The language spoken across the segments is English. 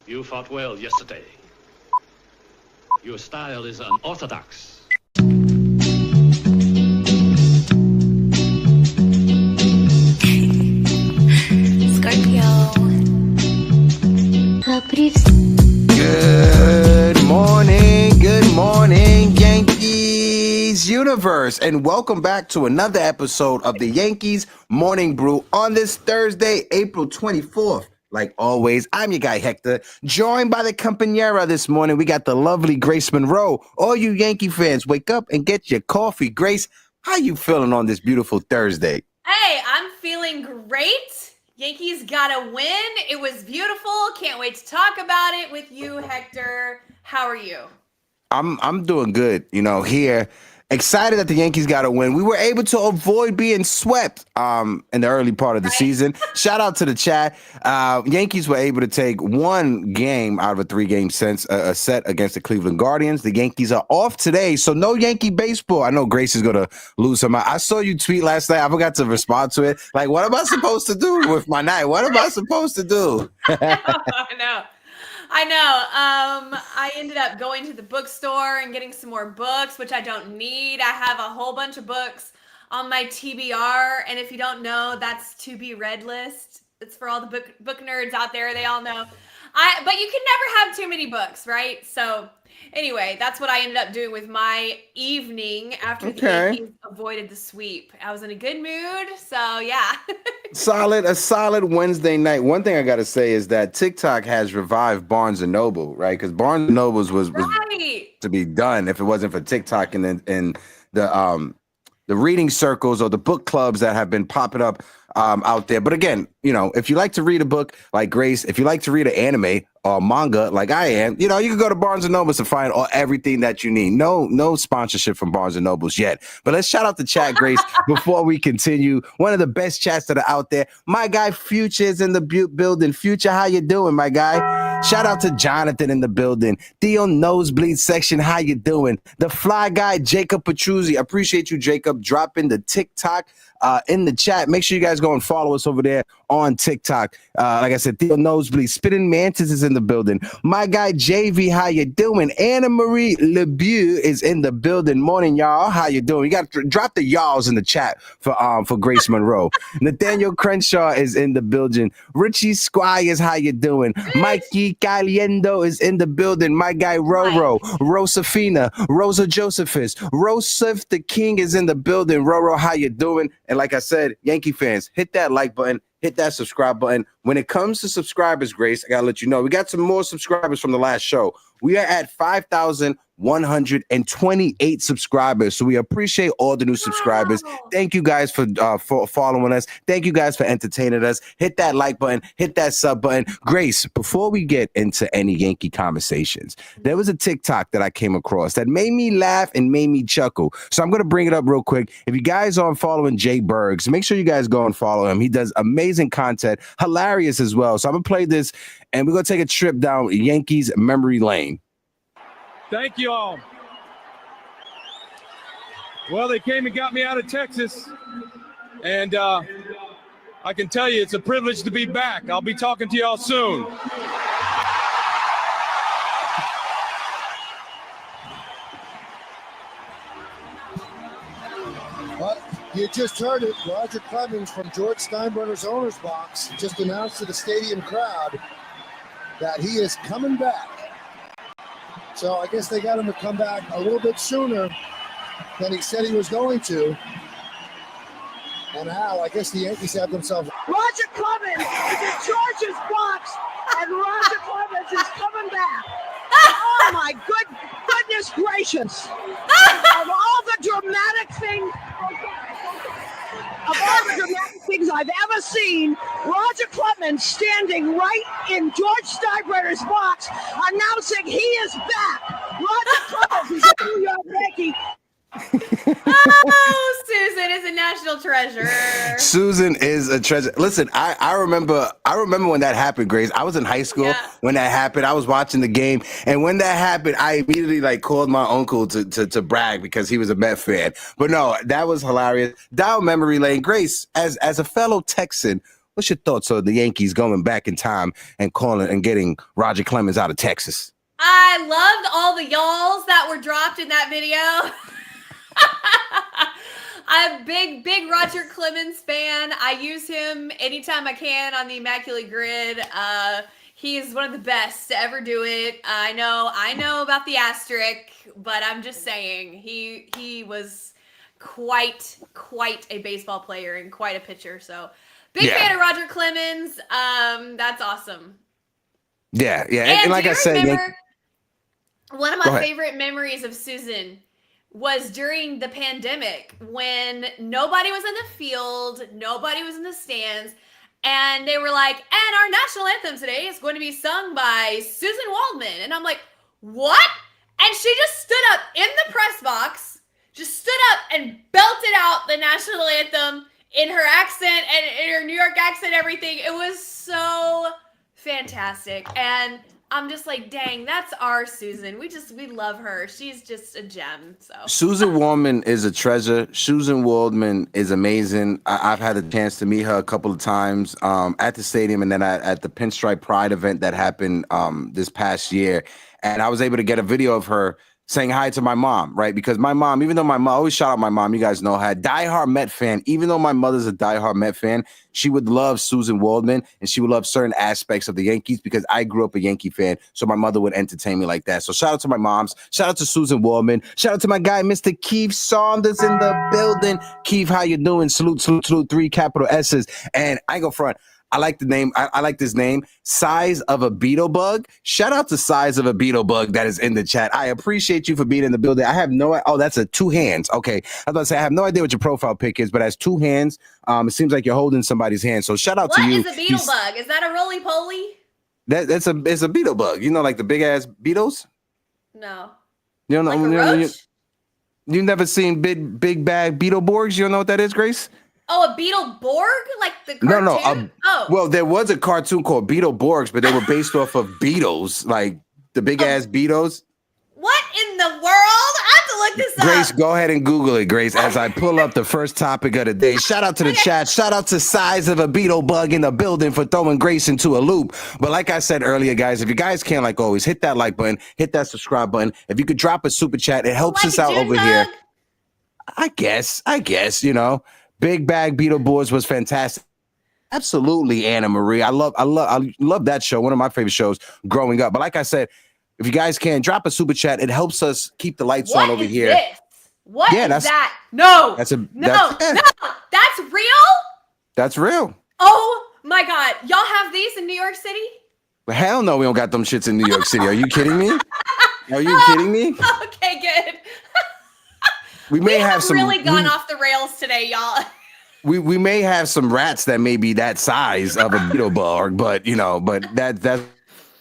You fought well yesterday. Your style is unorthodox. Good morning, Yankees universe, and welcome back to another episode of the Yankees Morning Brew on this Thursday, April 24th. Like always, I'm your guy Hector, joined by the compañera this morning. We got the lovely Grace Monroe. All you Yankee fans, wake up and get your coffee. Grace, how you feeling on this beautiful Thursday? Hey, I'm feeling great. Yankees got a win. It was beautiful. Can't wait to talk about it with you, Hector. How are you? I'm doing good, here. Excited that the Yankees got a win. We were able to avoid being swept in the early part of the season. Shout out to the chat. Yankees were able to take one game out of a three-game set against the Cleveland Guardians. The Yankees are off today, so no Yankee baseball. I know Grace is going to lose her mind. I saw you tweet last night. I forgot to respond to it. Like, what am I supposed to do with my night? What am I supposed to do? I know. I ended up going to the bookstore and getting some more books, which I don't need. I have a whole bunch of books on my TBR, and if you don't know, that's to be read list. It's for all the book nerds out there. They all know. But you can never have too many books, right? So anyway, that's what I ended up doing with my evening after the Yankees avoided the sweep. I was in a good mood, so yeah. A solid Wednesday night. One thing I got to say is that TikTok has revived Barnes & Noble, right? Because Barnes & Noble's was to be done if it wasn't for TikTok and then the reading circles or the book clubs that have been popping up out there. But again, if you like to read a book like Grace, if you like to read an anime or manga like I am, you can go to Barnes & Noble to find everything that you need. No sponsorship from Barnes & Nobles yet. But let's shout out the chat, Grace, before we continue. One of the best chats that are out there. My guy Future is in the building. Future, how you doing, my guy? Shout out to Jonathan in the building. Theo Nosebleed section, how you doing? The fly guy, Jacob Petruzzi. Appreciate you, Jacob, dropping the TikTok in the chat. Make sure you guys go and follow us over there on TikTok. Like I said, Theo Nosebleed. Spitting Mantis is in the building. My guy JV, how you doing? Anna Marie LeBeau is in the building. Morning, y'all. How you doing? You got to drop the y'alls in the chat for Grace Monroe. Nathaniel Crenshaw is in the building. Richie Squires, how you doing? Mikey Caliendo is in the building. My guy Roro, Rosafina, Rosa Josephus, Rosef the King is in the building. Roro, how you doing? And like I said, Yankee fans, hit that like button, hit that subscribe button. When it comes to subscribers, Grace, I got to let you know, we got some more subscribers from the last show. We are at 5,128 subscribers. So we appreciate all the new subscribers. Thank you guys for following us. Thank you guys for entertaining us. Hit that like button, hit that sub button. Grace, before we get into any Yankee conversations, there was a TikTok that I came across that made me laugh and made me chuckle. So I'm going to bring it up real quick. If you guys aren't following Jay Bergs, make sure you guys go and follow him. He does amazing content, hilarious as well. So I'm going to play this and we're going to take a trip down Yankees memory lane. Thank you all. Well, they came and got me out of Texas, and I can tell you it's a privilege to be back. I'll be talking to y'all soon. Well, you just heard it. Roger Clemens from George Steinbrenner's owner's box just announced to the stadium crowd that he is coming back. So I guess they got him to come back a little bit sooner than he said he was going to. And now I guess the Yankees have themselves. Roger Clemens is in George's box, and Roger Clemens is coming back. Oh my goodness gracious! Of all the dramatic things I've ever seen, Roger Clemens standing right in George Steinbrenner's box, announcing he is back. Roger Clemens is a New York Yankee. Oh, Susan is a national treasure. Susan is a treasure. Listen, I remember when that happened, Grace. I was in high school when that happened. I was watching the game, and when that happened, I immediately called my uncle to brag because he was a Met fan. But no, that was hilarious. Down memory lane, Grace, as a fellow Texan, What's your thoughts on the Yankees going back in time and calling and getting Roger Clemens out of Texas? I loved all the y'alls that were dropped in that video. I'm a big Roger Clemens fan. I use him anytime I can on the Immaculate Grid. He's one of the best to ever do it. I know about the asterisk, but I'm just saying he was quite a baseball player and quite a pitcher. So big fan of Roger Clemens. That's awesome. Yeah. And like I said, one of my favorite memories of Susan was during the pandemic when nobody was in the field, nobody was in the stands, and they were like, and our national anthem today is going to be sung by Susan Waldman. And I'm like, what? And she just stood up in the press box, and belted out the national anthem in her accent and in her New York accent, everything. It was so fantastic. And I'm just like, dang, that's our Susan. We love her. She's just a gem. So Susan Waldman is a treasure. Susan Waldman is amazing. I've had a chance to meet her a couple of times at the stadium and then at the Pinstripe Pride event that happened this past year. And I was able to get a video of her saying hi to my mom, right? Because my mom, even though my mom, always shout out my mom, you guys know her, diehard Met fan, even though my mother's a diehard Met fan, she would love Susan Waldman and she would love certain aspects of the Yankees because I grew up a Yankee fan. So my mother would entertain me like that. So shout out to my moms. Shout out to Susan Waldman. Shout out to my guy, Mr. Keith Saunders in the building. Keith, how you doing? Salute, 3 capital S's. And I ain't go front. I like the name. I like this name. Size of a Beetle Bug. Shout out to Size of a Beetle Bug that is in the chat. I appreciate you for being in the building. I have no. Oh, that's a 2 hands. Okay, I was about to say I have no idea what your profile pic is, but as 2 hands, it seems like you're holding somebody's hand. So shout out to you. What is a beetle bug? Is that a roly poly? It's a beetle bug. You know, like the big ass beetles. No. You don't know. Like a roach? You never seen big bag Beetleborgs? You don't know what that is, Grace? Oh, a Beetleborg? Like the cartoon? No. Well, there was a cartoon called Beetleborgs, but they were based off of beetles, like the big ass beetles. What in the world? I have to look this up. Grace, go ahead and Google it, Grace, as I pull up the first topic of the day. Shout out to the chat. Shout out to Size of a Beetle Bug in the building for throwing Grace into a loop. But like I said earlier, guys, if you guys can, like always, hit that like button, hit that subscribe button. If you could drop a super chat, it helps us out over here. I guess, you know. Big Bag Beetleborgs was fantastic. Absolutely, Anna Marie. I love that show. One of my favorite shows growing up. But like I said, if you guys can drop a super chat, it helps us keep the lights on over here. What is that? No. That's real? That's real. Oh my God. Y'all have these in New York City? Well, hell no, we don't got them shits in New York City. Are you kidding me? Are you kidding me? Okay, good. We may have some really gone off the rails today, y'all. We may have some rats that may be that size of a Beetleborg, but that's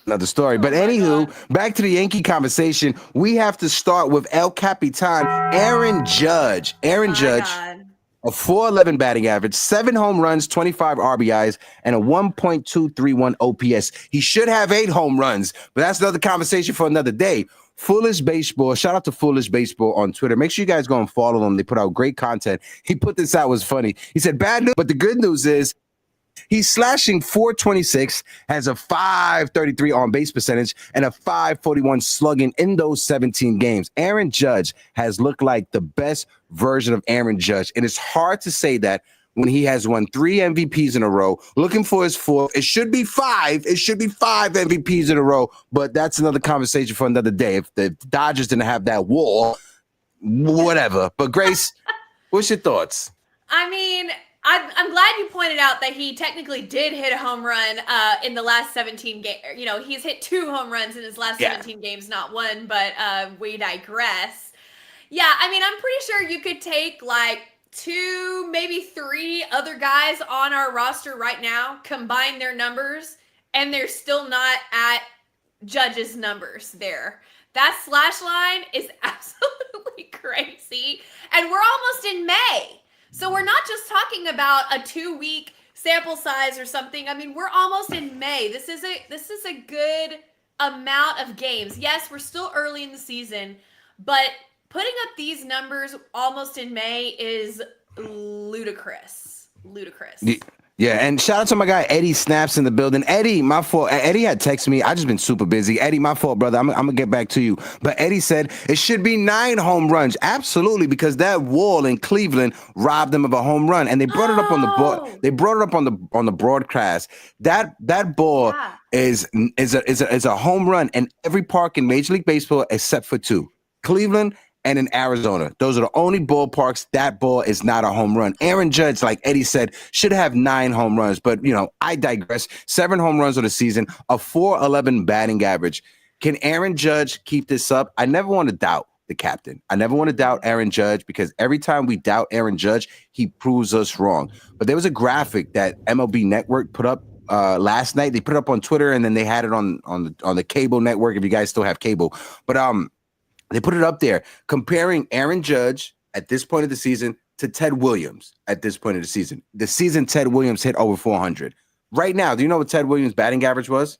another story. But anywho, back to the Yankee conversation. We have to start with El Capitan, Aaron Judge. Aaron Judge, a .411 batting average, 7 home runs, 25 RBIs, and a 1.231 OPS. He should have 8 home runs, but that's another conversation for another day. Foolish Baseball. Shout out to Foolish Baseball on Twitter. Make sure you guys go and follow them. They put out great content. He put this out, was funny. He said, bad news, but the good news is he's slashing .426, has a .533 on base percentage, and a .541 slugging in those 17 games. Aaron Judge has looked like the best version of Aaron Judge. And it's hard to say that when he has won 3 MVPs in a row, looking for his 4th. It should be 5. It should be 5 MVPs in a row, but that's another conversation for another day. If the Dodgers didn't have that wall, whatever. But Grace, what's your thoughts? I mean, I'm glad you pointed out that he technically did hit a home run in the last 17 games. You know, he's hit 2 home runs in his last 17 games, not 1, but we digress. Yeah, I mean, I'm pretty sure you could take like 2, maybe 3 other guys on our roster right now, combine their numbers, and they're still not at Judge's numbers there. That slash line is absolutely crazy. And we're almost in May. So we're not just talking about a 2-week sample size or something. I mean, we're almost in May. This is a good amount of games. Yes, we're still early in the season, but putting up these numbers almost in May is ludicrous. Yeah, and shout out to my guy Eddie Snaps in the building. Eddie, my fault. Eddie had texted me. I just been super busy. Eddie, my fault, brother. I'm gonna get back to you. But Eddie said it should be 9 home runs. Absolutely, because that wall in Cleveland robbed them of a home run, and they brought it up on the board. They brought it up on the broadcast. That ball is a home run in every park in Major League Baseball except for 2, Cleveland and in Arizona. Those are the only ballparks that ball is not a home run. Aaron Judge, like Eddie said, should have 9 home runs. But, I digress. 7 home runs of the season, a .411 batting average. Can Aaron Judge keep this up? I never want to doubt the captain. I never want to doubt Aaron Judge because every time we doubt Aaron Judge, he proves us wrong. But there was a graphic that MLB Network put up last night. They put it up on Twitter, and then they had it on the cable network, if you guys still have cable. But they put it up there comparing Aaron Judge at this point of the season to Ted Williams at this point of the season. The season Ted Williams hit over 400. Right now, do you know what Ted Williams' batting average was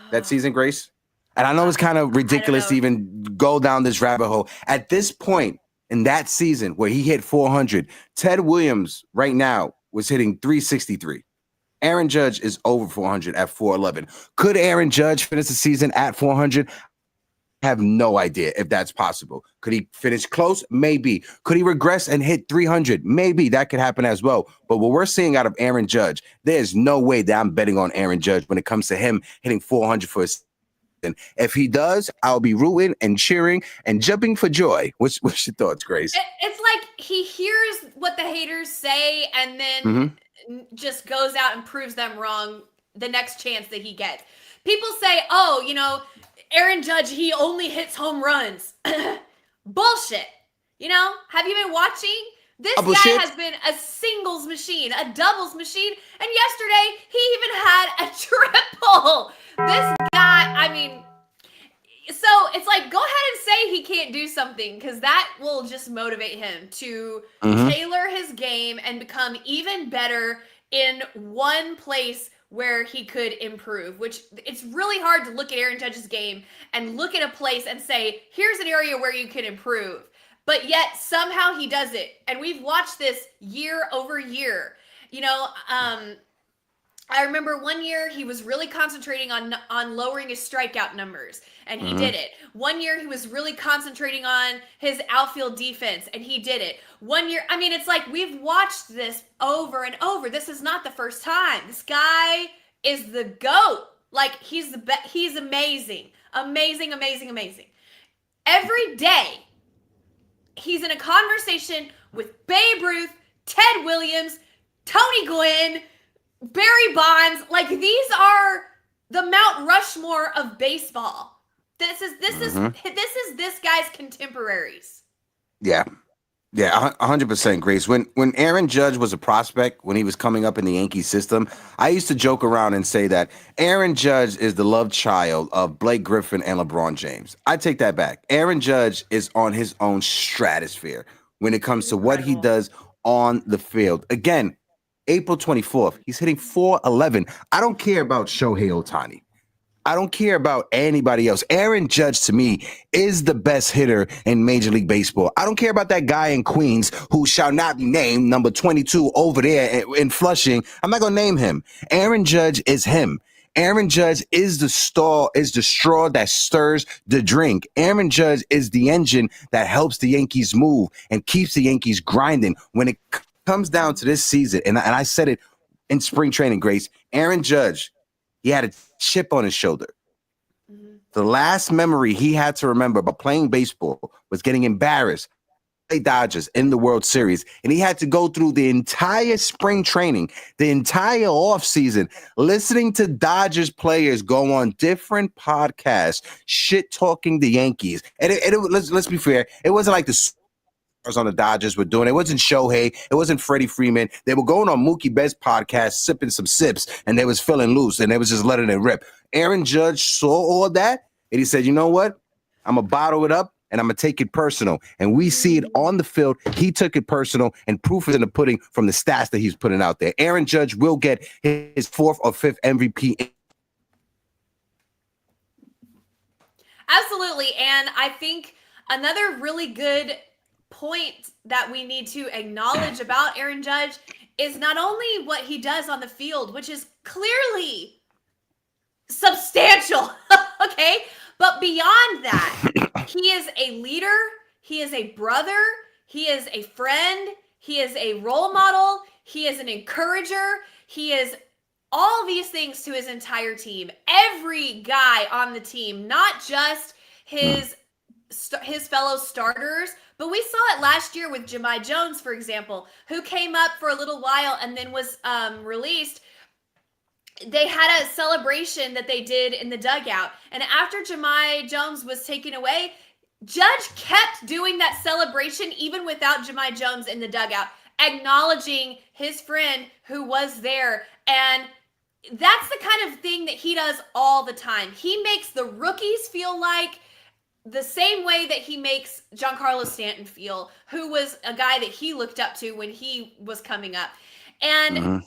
that season, Grace? And I know it's kind of ridiculous to even go down this rabbit hole. At this point in that season where he hit 400, Ted Williams right now was hitting 363. Aaron Judge is over 400 at 411. Could Aaron Judge finish the season at 400? Have no idea if that's possible. Could he finish close? Maybe. Could he regress and hit 300? Maybe. That could happen as well. But what we're seeing out of Aaron Judge, there's no way that I'm betting on Aaron Judge when it comes to him hitting 400 for a season. If he does, I'll be rooting and cheering and jumping for joy. What's your thoughts, Grace? It's like he hears what the haters say and then just goes out and proves them wrong the next chance that he gets. People say, Aaron Judge, he only hits home runs. Bullshit. Have you been watching? This guy has been a singles machine, a doubles machine, and yesterday he even had a triple. This guy, so it's like, go ahead and say he can't do something because that will just motivate him to tailor his game and become even better in one place where he could improve, which it's really hard to look at Aaron Judge's game and look at a place and say, here's an area where you can improve. But yet somehow he does it. And we've watched this year over year. I remember one year he was really concentrating on lowering his strikeout numbers, and he did it. One year he was really concentrating on his outfield defense, and he did it. One year, it's like we've watched this over and over. This is not the first time. This guy is the GOAT. Like, he's the best. He's amazing. Amazing, amazing, amazing. Every day, he's in a conversation with Babe Ruth, Ted Williams, Tony Gwynn, Barry Bonds. Like, these are the Mount Rushmore of baseball. This is this guy's contemporaries. Yeah. Yeah, 100%, Grace. When Aaron Judge was a prospect, when he was coming up in the Yankee system, I used to joke around and say that Aaron Judge is the love child of Blake Griffin and LeBron James. I take that back. Aaron Judge is on his own stratosphere when it comes to what he does on the field. Again, April 24th, he's hitting 411. I don't care about Shohei Ohtani. I don't care about anybody else. Aaron Judge, to me, is the best hitter in Major League Baseball. I don't care about that guy in Queens who shall not be named, number 22 over there in Flushing. I'm not going to name him. Aaron Judge is him. Aaron Judge is the straw that stirs the drink. Aaron Judge is the engine that helps the Yankees move and keeps the Yankees grinding. When it comes down to this season, and I said it in spring training, Grace, Aaron Judge, he had a chip on his shoulder. The last memory he had to remember about playing baseball was getting embarrassed by Dodgers in the World Series. And he had to go through the entire spring training, the entire offseason, listening to Dodgers players go on different podcasts, shit-talking the Yankees. And let's be fair, it wasn't like the on the Dodgers were doing. It wasn't Shohei. It wasn't Freddie Freeman. They were going on Mookie Betts' podcast, sipping some sips, and they was feeling loose, and they was just letting it rip. Aaron Judge saw all that, and he said, you know what? I'm going to bottle it up, and I'm going to take it personal. And we see it on the field. He took it personal, and proof is in the pudding from the stats that he's putting out there. Aaron Judge will get his 4th or 5th MVP. Absolutely, and I think another really good point that we need to acknowledge about Aaron Judge is not only what he does on the field, which is clearly substantial, okay? But beyond that, he is a leader, he is a brother, he is a friend, he is a role model, he is an encourager, he is all these things to his entire team. Every guy on the team, not just his fellow starters, but we saw it last year with Jahmai Jones, for example, who came up for a little while and then was released. They had a celebration that they did in the dugout. And after Jahmai Jones was taken away, Judge kept doing that celebration even without Jahmai Jones in the dugout, acknowledging his friend who was there. And that's the kind of thing that he does all the time. He makes the rookies feel like the same way that he makes Giancarlo Stanton feel, who was a guy that he looked up to when he was coming up. And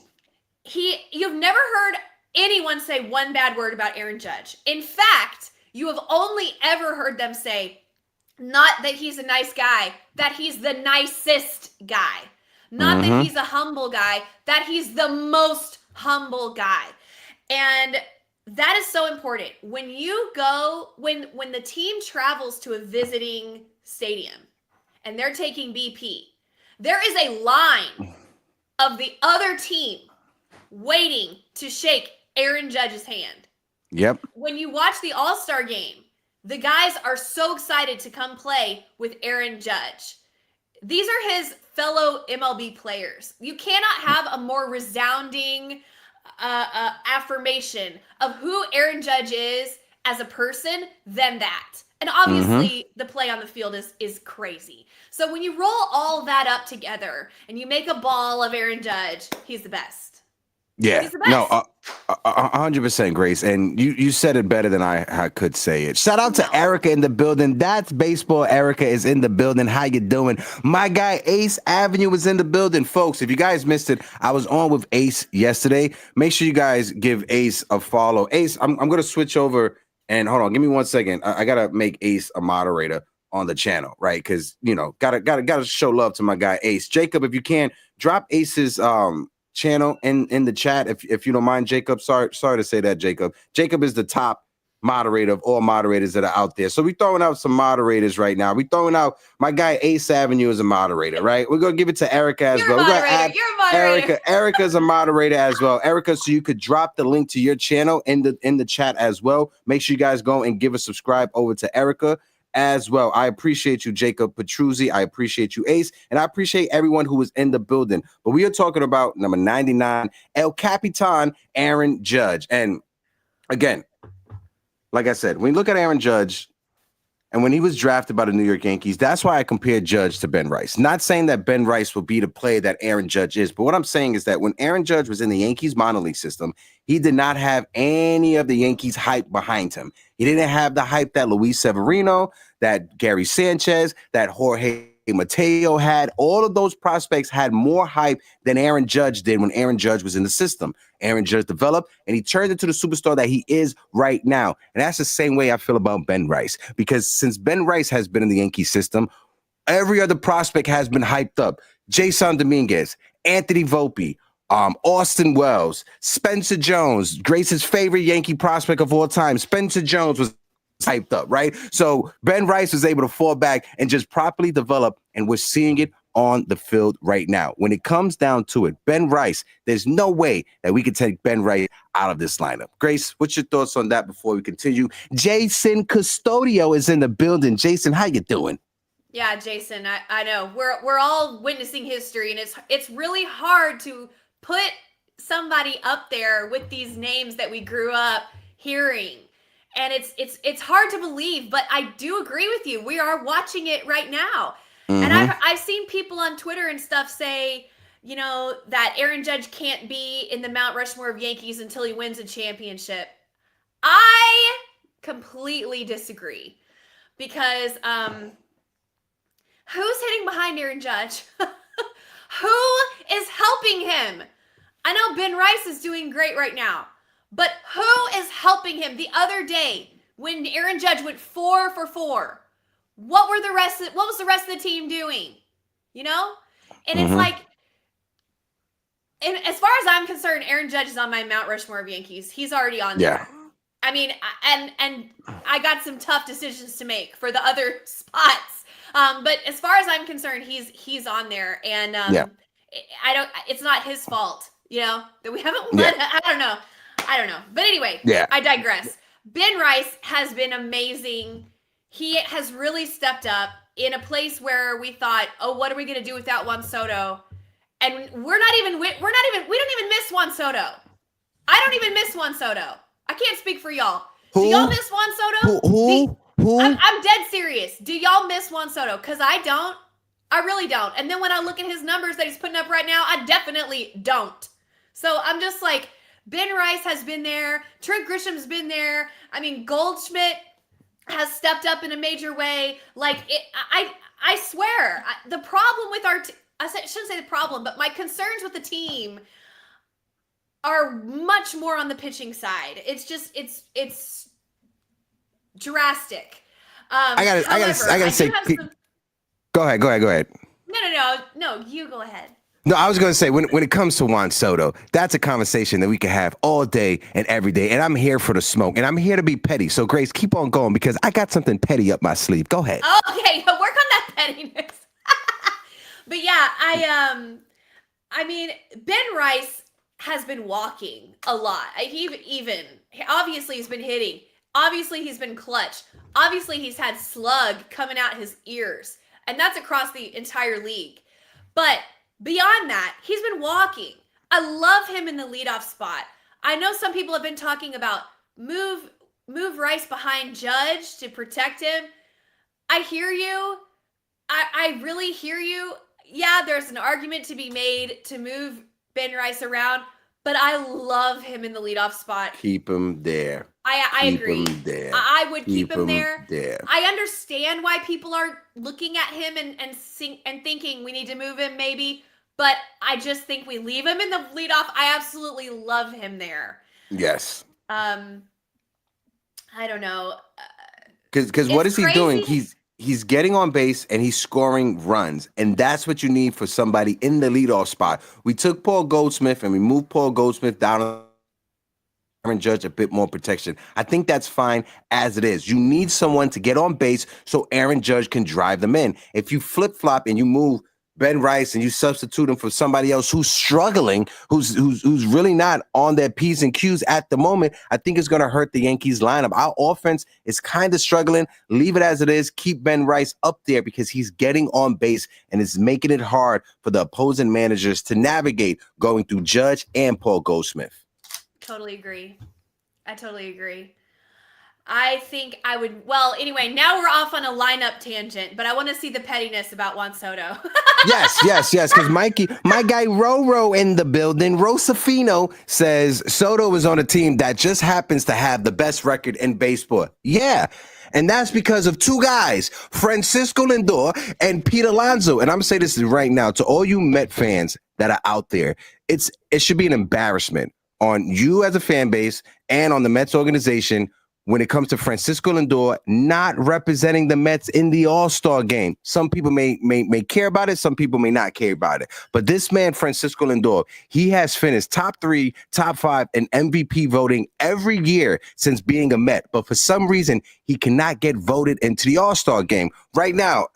you've never heard anyone say one bad word about Aaron Judge. In fact, you have only ever heard them say, not that he's a nice guy, that he's the nicest guy. Not that he's a humble guy, that he's the most humble guy. And that is so important. When you go, when the team travels to a visiting stadium and they're taking BP, there is a line of the other team waiting to shake Aaron Judge's hand. Yep. When you watch the All-Star game, the guys are so excited to come play with Aaron Judge. These are his fellow MLB players. You cannot have a more resounding affirmation of who Aaron Judge is as a person than that. And obviously the play on the field is crazy. So when you roll all that up together and you make a ball of Aaron Judge, he's the best. Yeah, He's the best. no, 100%, Grace. And you said it better than I could say it. Shout out to Erica in the building. That's baseball. Erica is in the building. How you doing? My guy Ace Avenue was in the building. Folks, if you guys missed it, I was on with Ace yesterday. Make sure you guys give Ace a follow. Ace, I'm going to switch over and hold on. Give me 1 second. I got to make Ace a moderator on the channel, right? Because, gotta show love to my guy Ace. Jacob, if you can, drop Ace's channel in the chat if you don't mind, Jacob. Sorry to say that, Jacob. Jacob is the top moderator of all moderators that are out there. So we're throwing out some moderators right now. We're throwing out my guy Ace Avenue as a moderator, right? We're gonna give it to Erica as well. We're gonna add Erica. Erica's a moderator as well. Erica, so you could drop the link to your channel in the chat as well. Make sure you guys go and give a subscribe over to Erica as well. I appreciate you, Jacob Petruzzi. I appreciate you, Ace. And I appreciate everyone who was in the building. But we are talking about number 99, El Capitan, Aaron Judge. And again, like I said, when you look at Aaron Judge and when he was drafted by the New York Yankees, that's why I compared Judge to Ben Rice. Not saying that Ben Rice will be the player that Aaron Judge is, but what I'm saying is that when Aaron Judge was in the Yankees minor league system, he did not have any of the Yankees hype behind him. He didn't have the hype that Luis Severino, that Gary Sanchez, that Jorge Mateo had. All of those prospects had more hype than Aaron Judge did when Aaron Judge was in the system. Aaron Judge developed, and he turned into the superstar that he is right now. And that's the same way I feel about Ben Rice, because since Ben Rice has been in the Yankee system, every other prospect has been hyped up. Jason Dominguez, Anthony Volpe, Austin Wells, Spencer Jones, Grace's favorite Yankee prospect of all time. Spencer Jones was hyped up, right? So Ben Rice was able to fall back and just properly develop, and we're seeing it on the field right now. When it comes down to it, Ben Rice, there's no way that we can take Ben Rice out of this lineup. Grace, what's your thoughts on that before we continue? Jason Custodio is in the building. Jason, how you doing? Yeah, Jason, I know. We're all witnessing history, and it's really hard to put somebody up there with these names that we grew up hearing. And it's hard to believe, but I do agree with you. We are watching it right now. And I've seen people on Twitter and stuff say, that Aaron Judge can't be in the Mount Rushmore of Yankees until he wins a championship. I completely disagree, because who's hitting behind Aaron Judge? Who is helping him? I know Ben Rice is doing great right now, but who is helping him? The other day, when Aaron Judge went 4 for 4, what was the rest of the team doing? And it's like, And as far as I'm concerned, Aaron Judge is on my Mount Rushmore of Yankees. He's already on there. I mean, and I got some tough decisions to make for the other spots. But as far as I'm concerned, he's on there, and it's not his fault, that we haven't let. I don't know. But anyway, I digress. Ben Rice has been amazing. He has really stepped up in a place where we thought, oh, what are we going to do without Juan Sodto? And we don't even miss Juan Sodto. I don't even miss Juan Sodto. I can't speak for y'all. Who? Do y'all miss Juan Sodto? Who? I'm dead serious. Do y'all miss Juan Sodto? Because I don't. I really don't. And then when I look at his numbers that he's putting up right now, I definitely don't. So I'm just like, Ben Rice has been there. Trent Grisham's been there. I mean, Goldschmidt has stepped up in a major way. Like, I swear, the problem with our I shouldn't say the problem, but my concerns with the team are much more on the pitching side. It's just, it's drastic. I gotta say, go ahead. No, you go ahead. No, I was going to say, when it comes to Juan Sodto, that's a conversation that we can have all day and every day. And I'm here for the smoke, and I'm here to be petty. So, Grace, keep on going, because I got something petty up my sleeve. Go ahead. Okay, work on that pettiness. But yeah, I mean, Ben Rice has been walking a lot. Obviously he's been hitting. Obviously he's been clutch. Obviously he's had slug coming out his ears. And that's across the entire league. But beyond that, he's been walking. I love him in the leadoff spot. I know some people have been talking about move Rice behind Judge to protect him. I hear you. I really hear you. Yeah, there's an argument to be made to move Ben Rice around, but I love him in the leadoff spot. Keep him there. I agree. Him there. I would keep him there. I understand why people are looking at him and thinking we need to move him maybe, but I just think we leave him in the leadoff. I absolutely love him there. Yes. I don't know. Because what is he doing? He's getting on base and he's scoring runs. And that's what you need for somebody in the leadoff spot. We took Paul Goldschmidt and we moved Paul Goldschmidt down on Aaron Judge a bit more protection. I think that's fine as it is. You need someone to get on base so Aaron Judge can drive them in. If you flip-flop and you move Ben Rice and you substitute him for somebody else who's struggling, who's really not on their P's and Q's at the moment, I think it's going to hurt the Yankees lineup. Our offense is kind of struggling. Leave it as it is. Keep Ben Rice up there because he's getting on base and it's making it hard for the opposing managers to navigate going through Judge and Paul Goldschmidt. Totally agree. I totally agree. I think I would. Well, anyway, now we're off on a lineup tangent, but I want to see the pettiness about Juan Sodto. Yes. Because my guy Roro in the building, Rosafino, says Sodto is on a team that just happens to have the best record in baseball. Yeah. And that's because of two guys, Francisco Lindor and Pete Alonso. And I'm going to say this right now to all you Met fans that are out there. It should be an embarrassment on you as a fan base and on the Mets organization when it comes to Francisco Lindor not representing the Mets in the All-Star game. Some people may care about it. Some people may not care about it. But this man, Francisco Lindor, he has finished top 3, top 5 in MVP voting every year since being a Met. But for some reason, he cannot get voted into the All-Star game. Right now,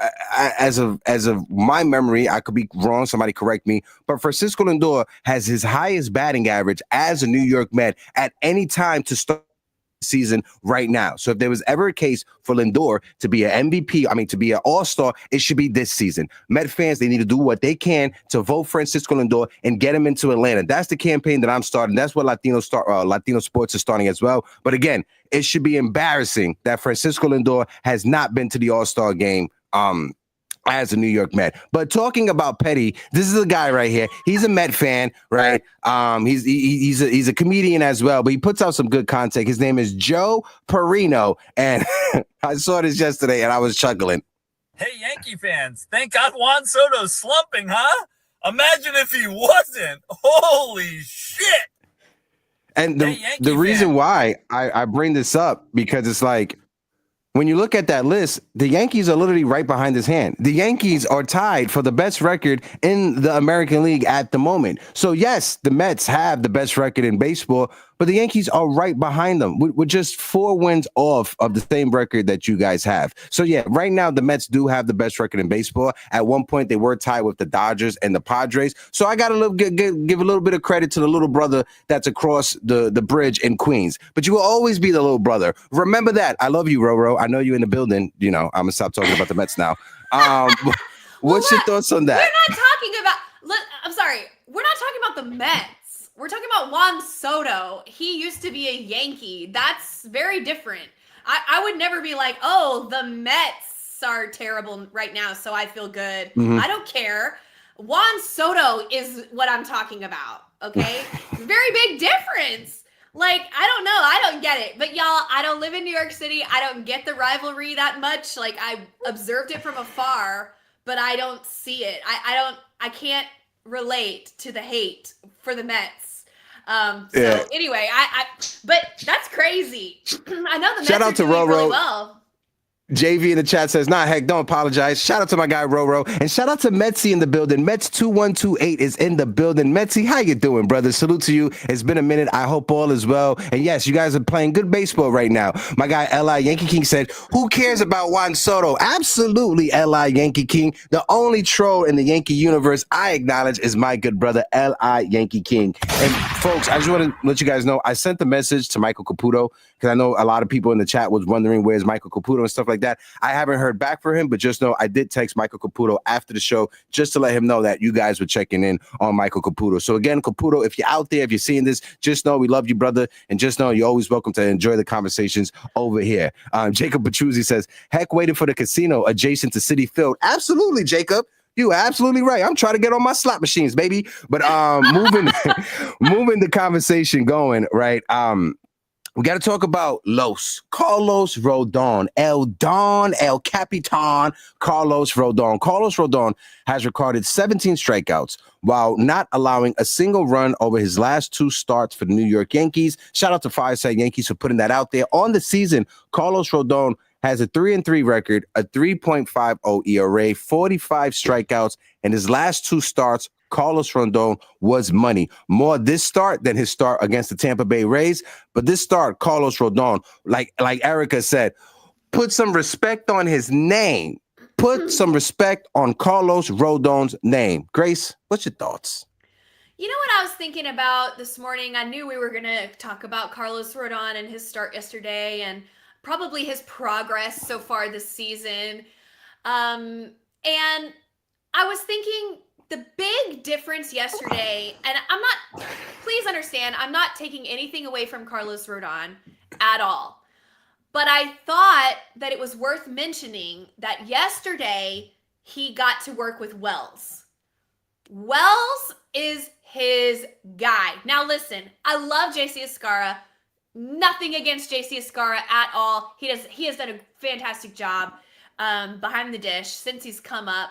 as of my memory, I could be wrong, somebody correct me, but Francisco Lindor has his highest batting average as a New York Met at any time to start season right now. So if there was ever a case for Lindor to be an MVP, to be an all-star, it should be this season. Met fans, they need to do what they can to vote Francisco Lindor and get him into Atlanta. That's the campaign that I'm starting. That's what Latino sports is starting as well. But again, it should be embarrassing that Francisco Lindor has not been to the all-star game as a New York Met. But talking about petty, this is a guy right here. He's a Met fan, right? He's a comedian as well, but he puts out some good content. His name is Joe Perino, and I saw this yesterday and I was chuckling. Hey, Yankee fans, thank God Juan Sotto's slumping, huh? Imagine if he wasn't. Holy shit! And the reason why I bring this up, because it's like, when you look at that list, the Yankees are literally right behind his hand. The Yankees are tied for the best record in the American League at the moment. So yes, the Mets have the best record in baseball, but the Yankees are right behind them. We're just 4 wins off of the same record that you guys have. So yeah, right now the Mets do have the best record in baseball. At one point, they were tied with the Dodgers and the Padres. So I got to give a little bit of credit to the little brother that's across the bridge in Queens. But you will always be the little brother. Remember that. I love you, Roro. I know you in the building. You know, I'm gonna stop talking about the Mets now. What's your thoughts on that? We're not talking about. I'm sorry. We're not talking about the Mets. We're talking about Juan Sodto. He used to be a Yankee. That's very different. I would never be like, oh, the Mets are terrible right now, so I feel good. Mm-hmm. I don't care. Juan Sodto is what I'm talking about, okay? Very big difference. Like, I don't know. I don't get it. But y'all, I don't live in New York City. I don't get the rivalry that much. Like, I observed it from afar, but I don't see it. I can't relate to the hate for the Mets. So anyway, but that's crazy. I know the Mets are doing really well. JV in the chat says, nah, heck, don't apologize. Shout out to my guy, Roro. And shout out to Metsy in the building. Mets2128 is in the building. Metsy, how you doing, brother? Salute to you. It's been a minute. I hope all is well. And yes, you guys are playing good baseball right now. My guy, L.I. Yankee King said, who cares about Juan Sodto? Absolutely, L.I. Yankee King. The only troll in the Yankee universe I acknowledge is my good brother, L.I. Yankee King. And folks, I just want to let you guys know, I sent the message to Michael Caputo because I know a lot of people in the chat was wondering where's Michael Caputo and stuff like that. I haven't heard back from him, but just know I did text Michael Caputo after the show just to let him know that you guys were checking in on Michael Caputo. So again, Caputo, if you're out there, if you're seeing this, just know we love you, brother, and just know you're always welcome to enjoy the conversations over here. Jacob Petruzzi says, heck, waiting for the casino adjacent to Citi Field. Absolutely, Jacob. You are absolutely right. I'm trying to get on my slot machines, baby. But moving the conversation going, right? We got to talk about Carlos Rodon, El Don, El Capitan, Carlos Rodon. Carlos Rodon has recorded 17 strikeouts while not allowing a single run over his last 2 starts for the New York Yankees. Shout out to Fireside Yankees for putting that out there. On the season, Carlos Rodon has a 3-3 record, a 3.50 ERA, 45 strikeouts, and his last 2 starts, Carlos Rodon was money. More this start than his start against the Tampa Bay Rays. But this start, Carlos Rodon, like Erica said, put some respect on his name. Put some respect on Carlos Rodon's name. Grace, what's your thoughts? You know what I was thinking about this morning? I knew we were going to talk about Carlos Rodon and his start yesterday and probably his progress so far this season. And I was thinking the big difference yesterday, and please understand, I'm not taking anything away from Carlos Rodon at all. But I thought that it was worth mentioning that yesterday he got to work with Wells. Wells is his guy. Now listen, I love JC Escarra. Nothing against JC Escarra at all. He has done a fantastic job behind the dish since he's come up.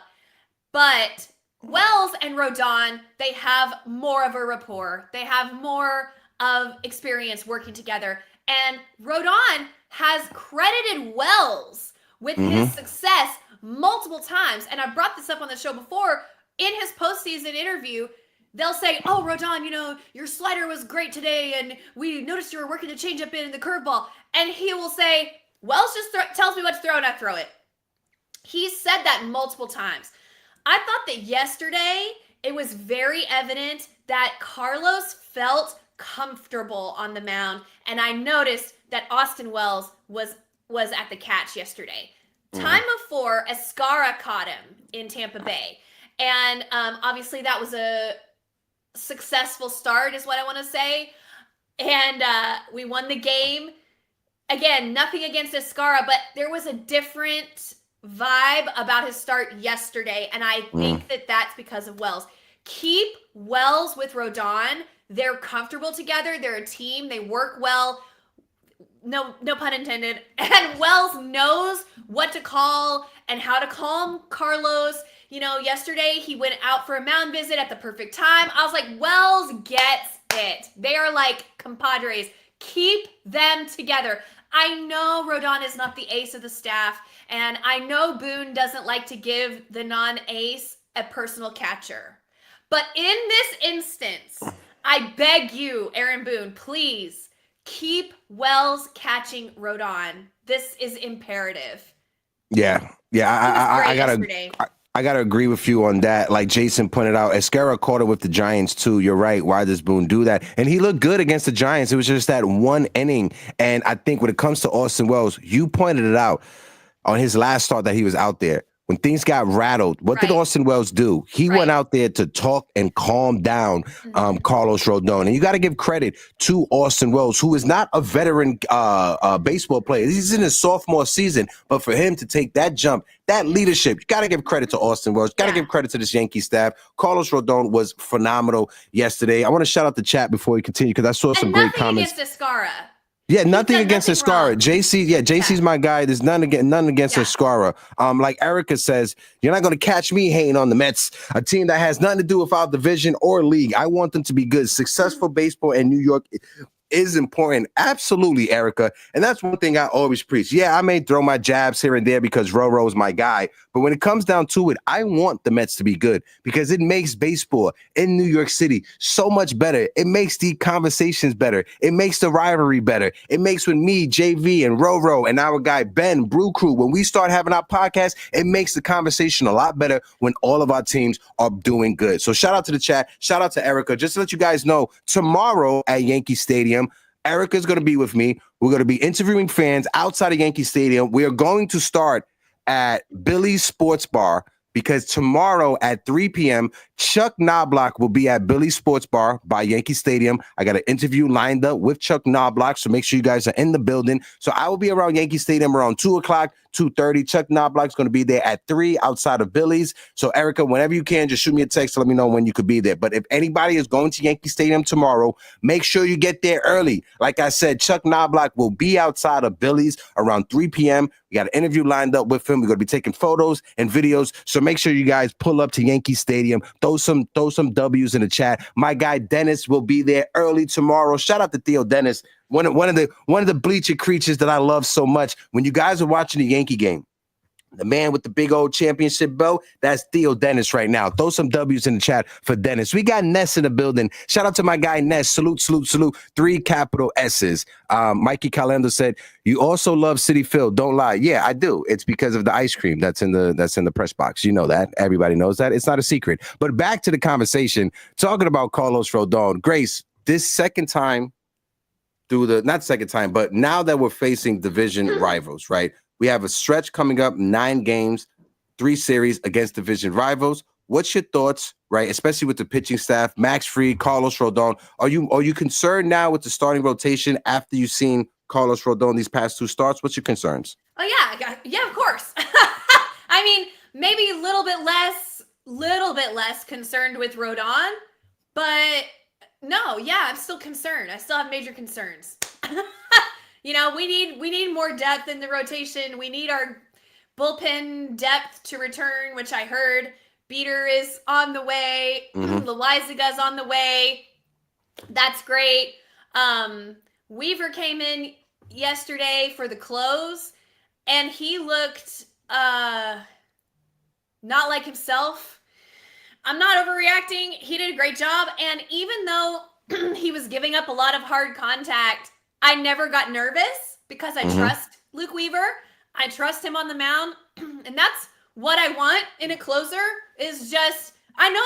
But Wells and Rodon, they have more of a rapport. They have more of experience working together. And Rodon has credited Wells with his success multiple times. And I brought this up on the show before. In his postseason interview, they'll say, oh, Rodon, you know, your slider was great today, and we noticed you were working the changeup in the curveball. And he will say, Wells just tells me what to throw, and I throw it. He said that multiple times. I thought that yesterday it was very evident that Carlos felt comfortable on the mound, and I noticed that Austin Wells was at the catch yesterday. Time before, Escarra caught him in Tampa Bay, and obviously that was a successful start is what I want to say, and we won the game. Again, nothing against Escarra, but there was a different vibe about his start yesterday, and I think that that's because of Wells. Keep Wells with Rodon. They're comfortable together. They're a team. They work well. No pun intended. And Wells knows what to call and how to calm Carlos. You know, yesterday he went out for a mound visit at the perfect time. I was like, Wells gets it. They are like compadres. Keep them together. I know Rodon is not the ace of the staff, and I know Boone doesn't like to give the non-ace a personal catcher. But in this instance, I beg you, Aaron Boone, please keep Wells catching Rodon. This is imperative. Yeah. I gotta agree with you on that. Like Jason pointed out, Esquera caught it with the Giants too. You're right. Why does Boone do that? And he looked good against the Giants. It was just that one inning. And I think when it comes to Austin Wells, you pointed it out on his last start that he was out there. When things got rattled, what did Austin Wells do? He went out there to talk and calm down Carlos Rodon. And you got to give credit to Austin Wells, who is not a veteran baseball player. He's in his sophomore season. But for him to take that jump, that leadership, you got to give credit to Austin Wells. Got to give credit to this Yankee staff. Carlos Rodon was phenomenal yesterday. I want to shout out the chat before we continue because I saw some great comments. Against Escara. Yeah, nothing against Escara. JC's my guy. There's none against Escara. Like Erica says, you're not going to catch me hating on the Mets, a team that has nothing to do with our division or league. I want them to be good. Successful baseball in New York is important. Absolutely, Erica. And that's one thing I always preach. Yeah, I may throw my jabs here and there because Roro is my guy. But when it comes down to it, I want the Mets to be good because it makes baseball in New York City so much better. It makes the conversations better. It makes the rivalry better. It makes when me, JV, and Roro, and our guy Ben, Brew Crew, when we start having our podcast, it makes the conversation a lot better when all of our teams are doing good. So shout out to the chat. Shout out to Erica. Just to let you guys know, tomorrow at Yankee Stadium, Erica's going to be with me. We're going to be interviewing fans outside of Yankee Stadium. We are going to start at Billy's Sports Bar because tomorrow at 3 p.m., Chuck Knobloch will be at Billy's Sports Bar by Yankee Stadium. I got an interview lined up with Chuck Knobloch, so make sure you guys are in the building. So I will be around Yankee Stadium around 2 o'clock, 2:30. Chuck Knobloch's going to be there at 3 outside of Billy's. So, Erica, whenever you can, just shoot me a text to let me know when you could be there. But if anybody is going to Yankee Stadium tomorrow, make sure you get there early. Like I said, Chuck Knobloch will be outside of Billy's around 3 p.m. We got an interview lined up with him. We're going to be taking photos and videos. So make sure you guys pull up to Yankee Stadium. Throw some W's in the chat. My guy Dennis will be there early tomorrow. Shout out to Theo Dennis. One of the bleacher creatures that I love so much. When you guys are watching the Yankee game, the man with the big old championship belt, that's Theo Dennis right now. Throw some W's in the chat for Dennis. We got Ness in the building. Shout out to my guy Ness. Salute, salute, salute. 3 capital S's. Mikey Calendo said, you also love Citi Field. Don't lie. Yeah, I do. It's because of the ice cream that's in the press box. You know that. Everybody knows that. It's not a secret. But back to the conversation. Talking about Carlos Rodon. Grace, this second time not second time, but now that we're facing division rivals, right? We have a stretch coming up, 9 games, 3 series against division rivals. What's your thoughts, right? Especially with the pitching staff, Max Fried, Carlos Rodon. Are you concerned now with the starting rotation after you've seen Carlos Rodon these past 2 starts? What's your concerns? Oh yeah, of course. I mean, maybe a little bit less concerned with Rodon, but no, yeah, I'm still concerned. I still have major concerns. You know, we need more depth in the rotation. We need our bullpen depth to return, which I heard Beater is on the way. Loizaга's on the way. That's great. Weaver came in yesterday for the close, and he looked not like himself. I'm not overreacting. He did a great job. And even though he was giving up a lot of hard contact, I never got nervous because I trust Luke Weaver. I trust him on the mound. And that's what I want in a closer is just, I know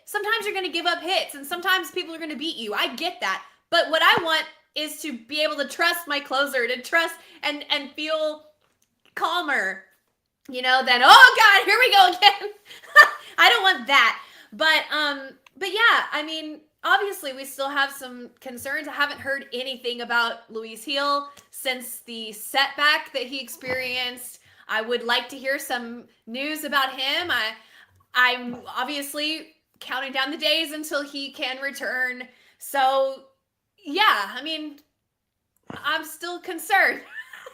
sometimes you're going to give up hits and sometimes people are going to beat you. I get that. But what I want is to be able to trust my closer, to trust and feel calmer, you know, than, oh God, here we go again. I don't want that. But yeah, I mean, obviously we still have some concerns. I haven't heard anything about Luis Gil since the setback that he experienced. I would like to hear some news about him. I'm obviously counting down the days until he can return. So yeah, I mean, I'm still concerned.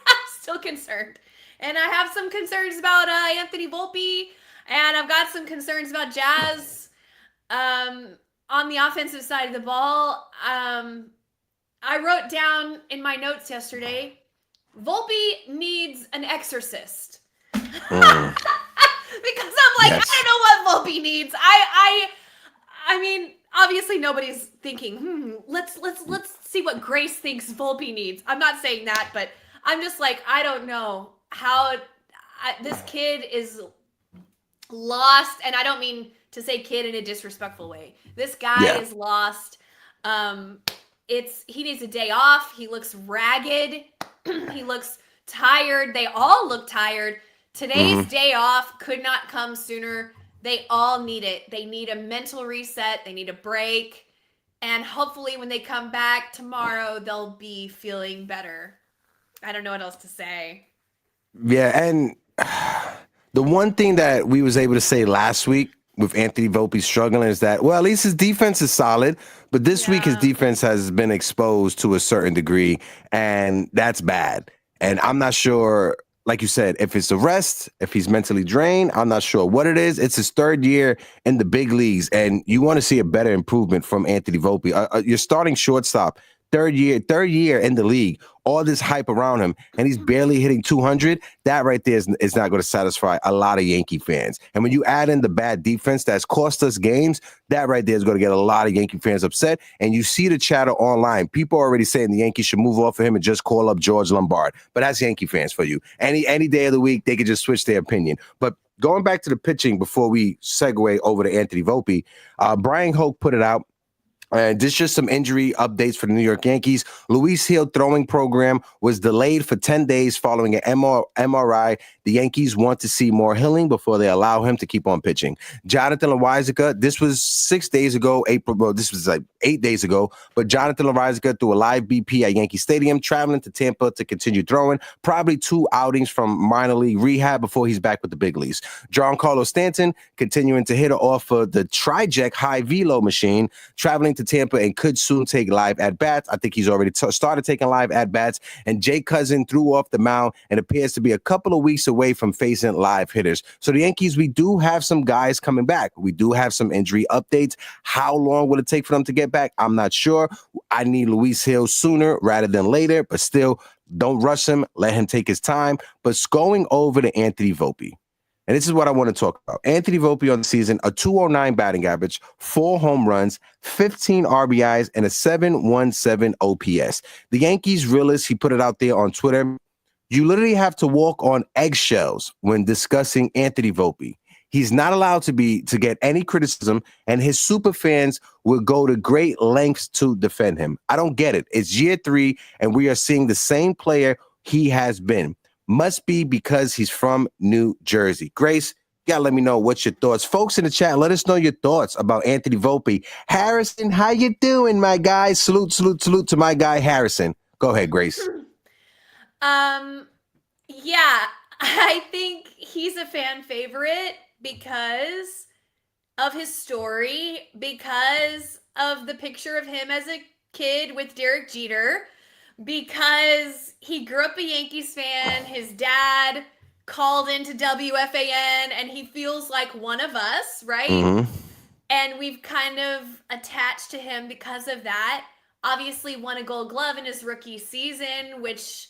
I'm still concerned. And I have some concerns about Anthony Volpe. And I've got some concerns about Jazz on the offensive side of the ball. I wrote down in my notes yesterday, Volpe needs an exorcist. Because I'm like, Yes. I don't know what Volpe needs. I mean, obviously nobody's thinking, let's see what Grace thinks Volpe needs. I'm not saying that, but I'm just like, I don't know how this kid is lost, and I don't mean to say kid in a disrespectful way. This guy is lost. He needs a day off. He looks ragged. He looks tired. They all look tired. Today's day off could not come sooner. They all need it. They need a mental reset. They need a break. And hopefully when they come back tomorrow, they'll be feeling better. I don't know what else to say. Yeah, and the one thing that we was able to say last week with Anthony Volpe struggling is that, well, at least his defense is solid, but this week his defense has been exposed to a certain degree, and that's bad. And I'm not sure, like you said, if it's the rest, if he's mentally drained, I'm not sure what it is. It's his third year in the big leagues, and you want to see a better improvement from Anthony Volpe. You're starting shortstop, third year in the league, all this hype around him, and he's barely hitting 200. That right there is not going to satisfy a lot of Yankee fans. And when you add in the bad defense that's cost us games, that right there is going to get a lot of Yankee fans upset. And you see the chatter online. People are already saying the Yankees should move off of him and just call up George Lombard. But that's Yankee fans for you. Any day of the week, they could just switch their opinion. But going back to the pitching before we segue over to Anthony Volpe, Brian Hoke put it out. And this is just some injury updates for the New York Yankees. Luis Gil throwing program was delayed for 10 days following an MRI. The Yankees want to see more healing before they allow him to keep on pitching. Jonathan Loáisiga, this was 6 days ago, this was like 8 days ago, but Jonathan Loáisiga threw a live BP at Yankee Stadium, traveling to Tampa to continue throwing, probably 2 outings from minor league rehab before he's back with the big leagues. Giancarlo Stanton continuing to hit off of the Triject high velo machine, traveling to Tampa and could soon take live at-bats. I think he's already started taking live at-bats. And Jake Cousin threw off the mound and appears to be a couple of weeks away from facing live hitters. So the Yankees, we do have some guys coming back. We do have some injury updates. How long will it take for them to get back? I'm not sure. I need Luis Gil sooner rather than later, but still, don't rush him. Let him take his time. But going over to Anthony Volpe. And this is what I want to talk about. Anthony Volpe on the season, a 209 batting average, 4 home runs, 15 RBIs, and a 717 OPS. The Yankees realist, he put it out there on Twitter. You literally have to walk on eggshells when discussing Anthony Volpe. He's not allowed to get any criticism, and his super fans will go to great lengths to defend him. I don't get it. It's year 3, and we are seeing the same player he has been. Must be because he's from New Jersey. Grace, you gotta let me know what's your thoughts. Folks in the chat, let us know your thoughts about Anthony Volpe. Harrison, how you doing, my guy? Salute to my guy, Harrison. Go ahead, Grace. Yeah, I think he's a fan favorite because of his story, because of the picture of him as a kid with Derek Jeter, because he grew up a Yankees fan. His dad called into WFAN and he feels like one of us, right? Mm-hmm. And we've kind of attached to him because of that. Obviously won a Gold Glove in his rookie season, which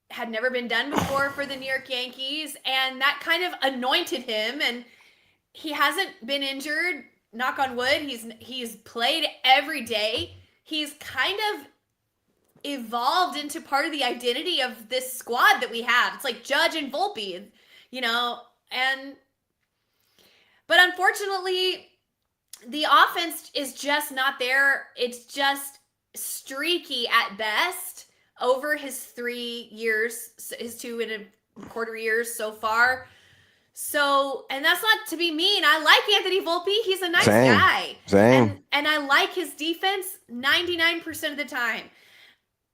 had never been done before for the New York Yankees. And that kind of anointed him, and he hasn't been injured, knock on wood. He's played every day. He's kind of evolved into part of the identity of this squad that we have. It's like Judge and Volpe, but unfortunately the offense is just not there. It's just streaky at best over his 3 years, his 2.25 years so far. So, and that's not to be mean. I like Anthony Volpe. He's a nice guy. Same. And I like his defense 99% of the time.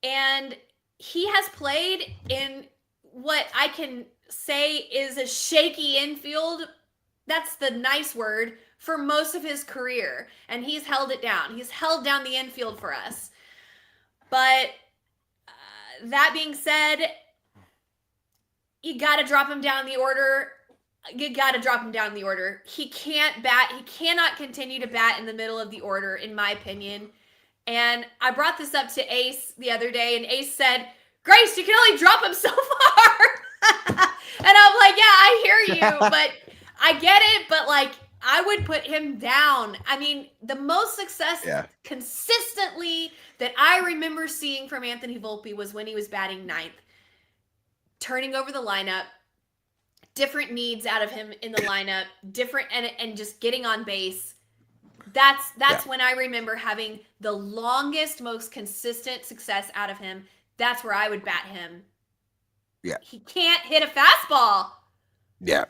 And he has played in what I can say is a shaky infield. That's the nice word, for most of his career. And he's held it down. He's held down the infield for us. But that being said, you got to drop him down the order. He can't bat. He cannot continue to bat in the middle of the order, in my opinion. And I brought this up to Ace the other day, and Ace said, Grace, you can only drop him so far. And I'm like, yeah, I hear you, but I get it. But like, I would put him down. I mean, the most success consistently that I remember seeing from Anthony Volpe was when he was batting ninth, turning over the lineup, different needs out of him in the lineup, different and just getting on base. That's when I remember having the longest, most consistent success out of him. That's where I would bat him. Yeah. He can't hit a fastball. Yeah.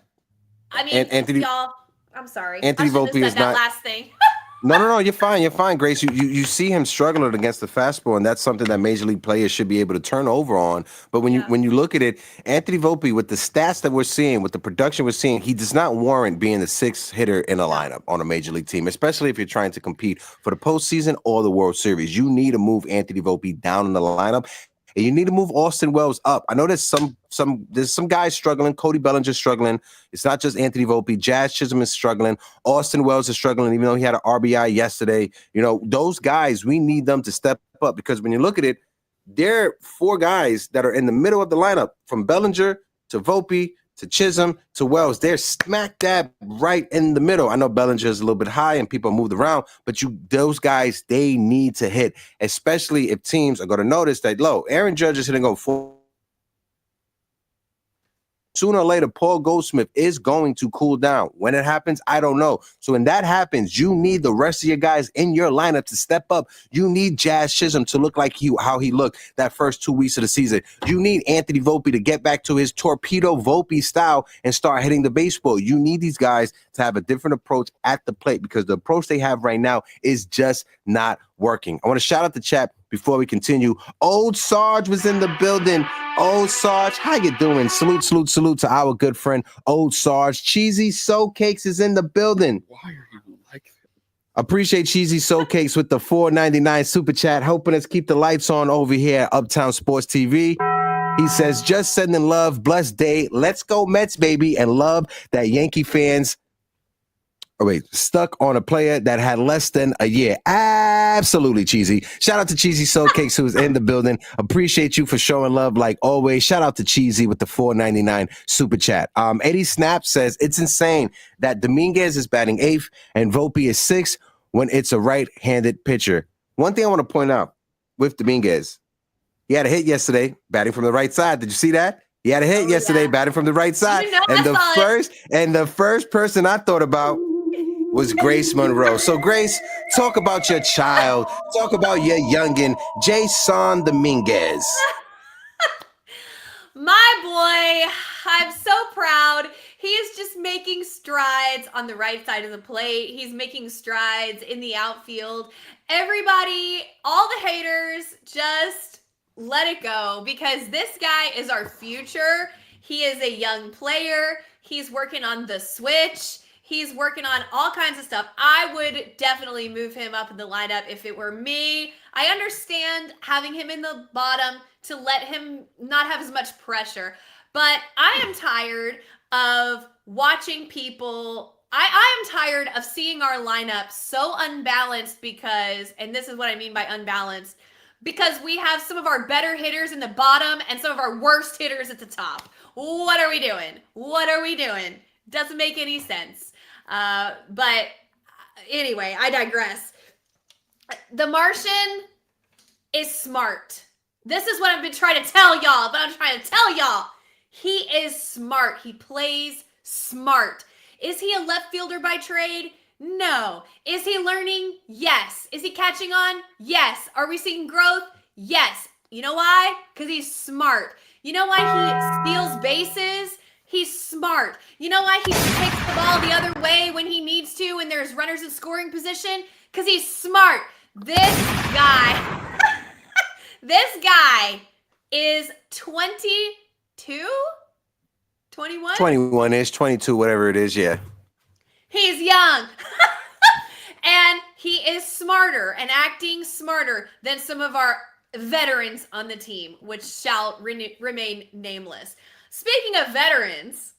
I mean, Anthony, y'all, I'm sorry. Anthony Volpe is that not last thing. No, you're fine, Grace. You see him struggling against the fastball, and that's something that major league players should be able to turn over on. But when you look at it, Anthony Volpe, with the stats that we're seeing, with the production we're seeing, he does not warrant being the sixth hitter in a lineup on a major league team, especially if you're trying to compete for the postseason or the World Series. You need to move Anthony Volpe down in the lineup. And you need to move Austin Wells up. I know there's some guys struggling. Cody Bellinger's struggling. It's not just Anthony Volpe. Jazz Chisholm is struggling. Austin Wells is struggling, even though he had an RBI yesterday. You know, those guys, we need them to step up, because when you look at it, there are four guys that are in the middle of the lineup, from Bellinger to Volpe to Chisholm to Wells. They're smack dab right in the middle. I know Bellinger is a little bit high and people moved around, but those guys, they need to hit, especially if teams are going to notice that, Aaron Judge is hitting go 4. Sooner or later, Paul Goldschmidt is going to cool down. When it happens, I don't know. So when that happens, you need the rest of your guys in your lineup to step up. You need Jazz Chisholm to look like how he looked that first 2 weeks of the season. You need Anthony Volpe to get back to his torpedo Volpe style and start hitting the baseball. You need these guys to have a different approach at the plate, because the approach they have right now is just not working. I want to shout out the chat before we continue. Old Sarge was in the building. Old Sarge, how you doing? Salute to our good friend Old Sarge. Cheesy Soul Cakes is in the building. Why are you like that? Appreciate Cheesy Soul Cakes with the $4.99 super chat, helping us keep the lights on over here at Uptown Sports TV. He says, just sending love, blessed day. Let's go Mets, baby, and love that Yankee fans stuck on a player that had less than a year. Absolutely, Cheesy. Shout out to Cheesy Soul Cakes, who's in the building. Appreciate you for showing love like always. Shout out to Cheesy with the $4.99 super chat. Eddie Snap says, it's insane that Dominguez is batting 8th and Volpe is 6th when it's a right-handed pitcher. One thing I want to point out with Dominguez, he had a hit yesterday batting from the right side. Did you see that? He had a hit yesterday batting from the right side. And the first person I thought about was Grace Monroe. So Grace, talk about your child. Talk about your youngin', Jason Dominguez. My boy, I'm so proud. He is just making strides on the right side of the plate. He's making strides in the outfield. Everybody, all the haters, just let it go, because this guy is our future. He is a young player. He's working on the switch. He's working on all kinds of stuff. I would definitely move him up in the lineup if it were me. I understand having him in the bottom to let him not have as much pressure, but I am tired of watching people. I am tired of seeing our lineup so unbalanced because, and this is what I mean by unbalanced, because we have some of our better hitters in the bottom and some of our worst hitters at the top. What are we doing? What are we doing? Doesn't make any sense. But anyway, I digress. The Martian is smart. This is what I've been trying to tell y'all, He is smart. He plays smart. Is he a left fielder by trade? No. Is he learning? Yes. Is he catching on? Yes. Are we seeing growth? Yes. You know why? Because he's smart. You know why he steals bases? He's smart. You know why he takes the ball the other way when he needs to and there's runners in scoring position? Because he's smart. This guy, this guy is 22? 21? 21-ish, 22, whatever it is, yeah. He's young. And he is smarter and acting smarter than some of our veterans on the team, which shall remain nameless. Speaking of veterans.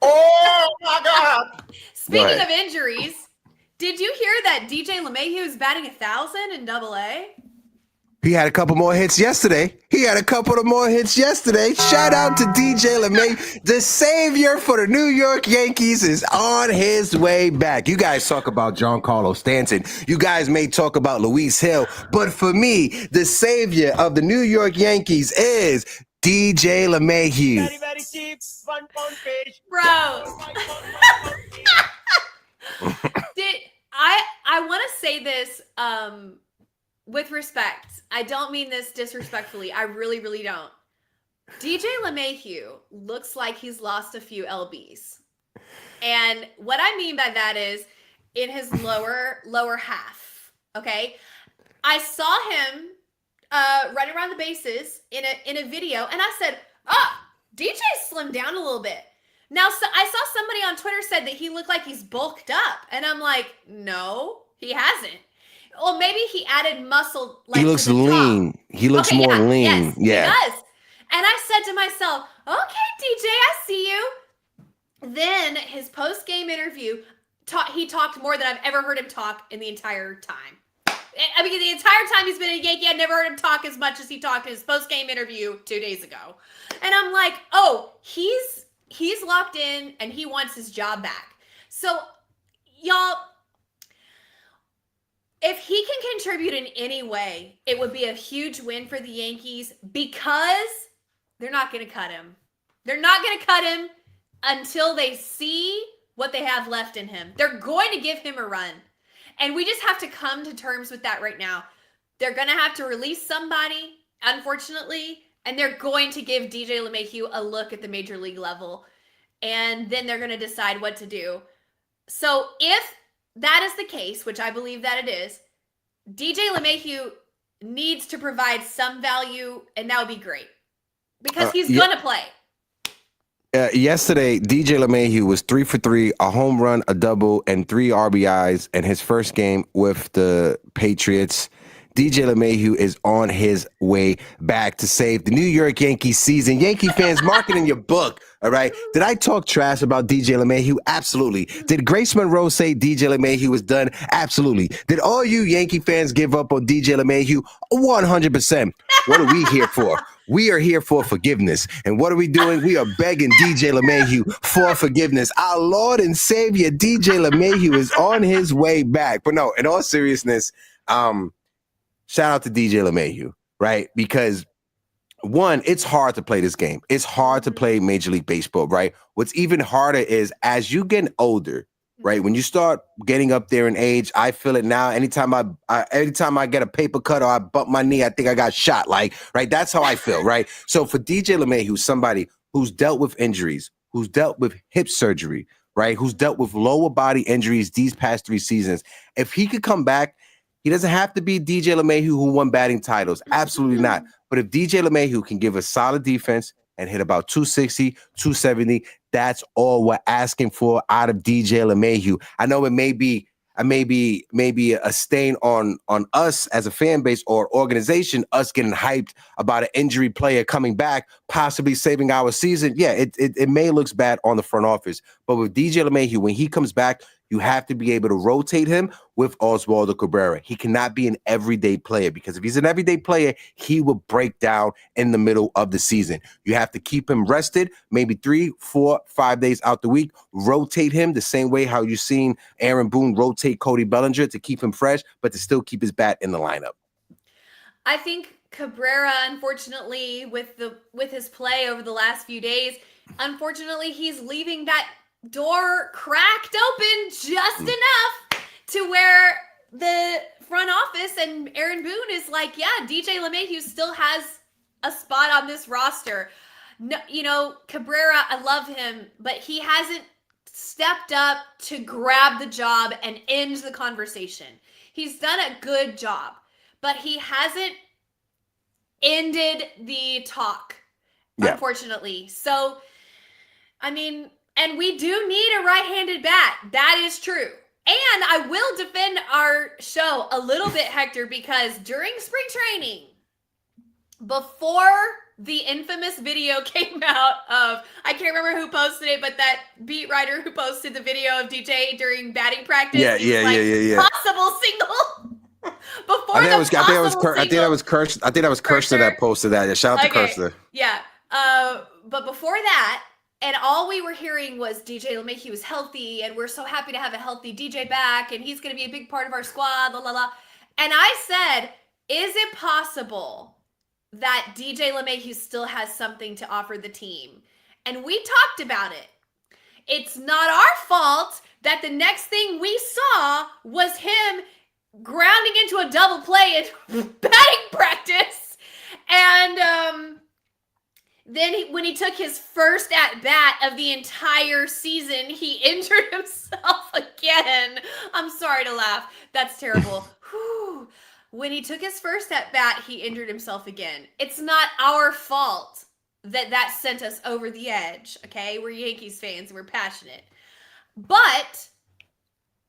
Oh, my God. Speaking of injuries, did you hear that DJ LaMahu is batting 1,000 in AA? He had a couple more hits yesterday. Shout out to DJ LaMahu. The savior for the New York Yankees is on his way back. You guys talk about Giancarlo Stanton. You guys may talk about Luis Hill. But for me, the savior of the New York Yankees is DJ LaMahu. Very cheap, 1 pound fish. Bro. I want to say this with respect. I don't mean this disrespectfully. I really, really don't. DJ LaMahu looks like he's lost a few lbs. And what I mean by that is in his lower half, okay? I saw him running around the bases in a video, and I said, DJ slimmed down a little bit. Now, so I saw somebody on Twitter said that he looked like he's bulked up, and I'm like, no, he hasn't. Well, maybe he added muscle. Like, he looks lean. He looks more lean. Yes, yeah, he does. And I said to myself, okay, DJ, I see you. Then his post-game interview, he talked more than I've ever heard him talk in the entire time. I mean, the entire time he's been a Yankee, I've never heard him talk as much as he talked in his post-game interview 2 days ago. And I'm like, oh, he's locked in and he wants his job back. So, y'all, if he can contribute in any way, it would be a huge win for the Yankees because they're not going to cut him. They're not going to cut him until they see what they have left in him. They're going to give him a run. And we just have to come to terms with that right now. They're going to have to release somebody, unfortunately, and they're going to give DJ LaMahu a look at the major league level. And then they're going to decide what to do. So if that is the case, which I believe that it is, DJ LaMahu needs to provide some value, and that would be great. Because he's going to play. Yesterday, DJ LaMahu was 3 for 3, a home run, a double, and 3 RBIs in his first game with the Patriots. DJ LaMahu is on his way back to save the New York Yankees season. Yankee fans, mark it in your book, all right? Did I talk trash about DJ LaMahu? Absolutely. Did Grace Monroe say DJ LaMahu was done? Absolutely. Did all you Yankee fans give up on DJ LaMahu? 100%. What are we here for? We are here for forgiveness. And what are we doing? We are begging DJ LaMahu for forgiveness. Our Lord and Savior, DJ LaMahu, is on his way back. But no, in all seriousness, shout out to DJ LaMahu, right? Because one, it's hard to play this game. It's hard to play Major League Baseball, right? What's even harder is as you get older, right? When you start getting up there in age, I feel it now. Anytime I get a paper cut or I bump my knee, I think I got shot. Like, right? That's how I feel, right? So for DJ LaMahu, somebody who's dealt with injuries, who's dealt with hip surgery, right? Who's dealt with lower body injuries these past 3 seasons. If he could come back, he doesn't have to be DJ LaMahu who won batting titles. Absolutely not. But if DJ LaMahu can give a solid defense and hit about 260, 270, that's all we're asking for out of DJ LaMahu. I know it may be a stain on us as a fan base or organization, us getting hyped about an injury player coming back, possibly saving our season. Yeah, it may look bad on the front office. But with DJ LaMahu, when he comes back, you have to be able to rotate him with Oswaldo Cabrera. He cannot be an everyday player because if he's an everyday player, he will break down in the middle of the season. You have to keep him rested, maybe 3, 4, 5 days out the week. Rotate him the same way how you've seen Aaron Boone rotate Cody Bellinger to keep him fresh, but to still keep his bat in the lineup. I think Cabrera, unfortunately, with his play over the last few days, unfortunately, he's leaving that door cracked open just enough to where the front office and Aaron Boone is like, yeah, DJ LaMahu still has a spot on this roster. No, you know, Cabrera, I love him, but he hasn't stepped up to grab the job and end the conversation. He's done a good job, but he hasn't ended the talk, unfortunately. So, I mean, and we do need a right-handed bat. That is true. And I will defend our show a little bit, Hector, because during spring training, before the infamous video came out of, I can't remember who posted it, but that beat writer who posted the video of DJ during batting practice. Yeah. Possible single. before I think the that was cursed. I think that was Kirsten that posted that. Yeah, shout out to Kirsten. Yeah. But before that, and all we were hearing was DJ LaMahu was healthy, and we're so happy to have a healthy DJ back, and he's going to be a big part of our squad, la la la. And I said, is it possible that DJ LaMahu still has something to offer the team? And we talked about it. It's not our fault that the next thing we saw was him grounding into a double play in batting practice. And then when he took his first at bat of the entire season, he injured himself again. I'm sorry to laugh. That's terrible. Whew. When he took his first at bat, he injured himself again. It's not our fault that sent us over the edge, okay? We're Yankees fans and we're passionate. But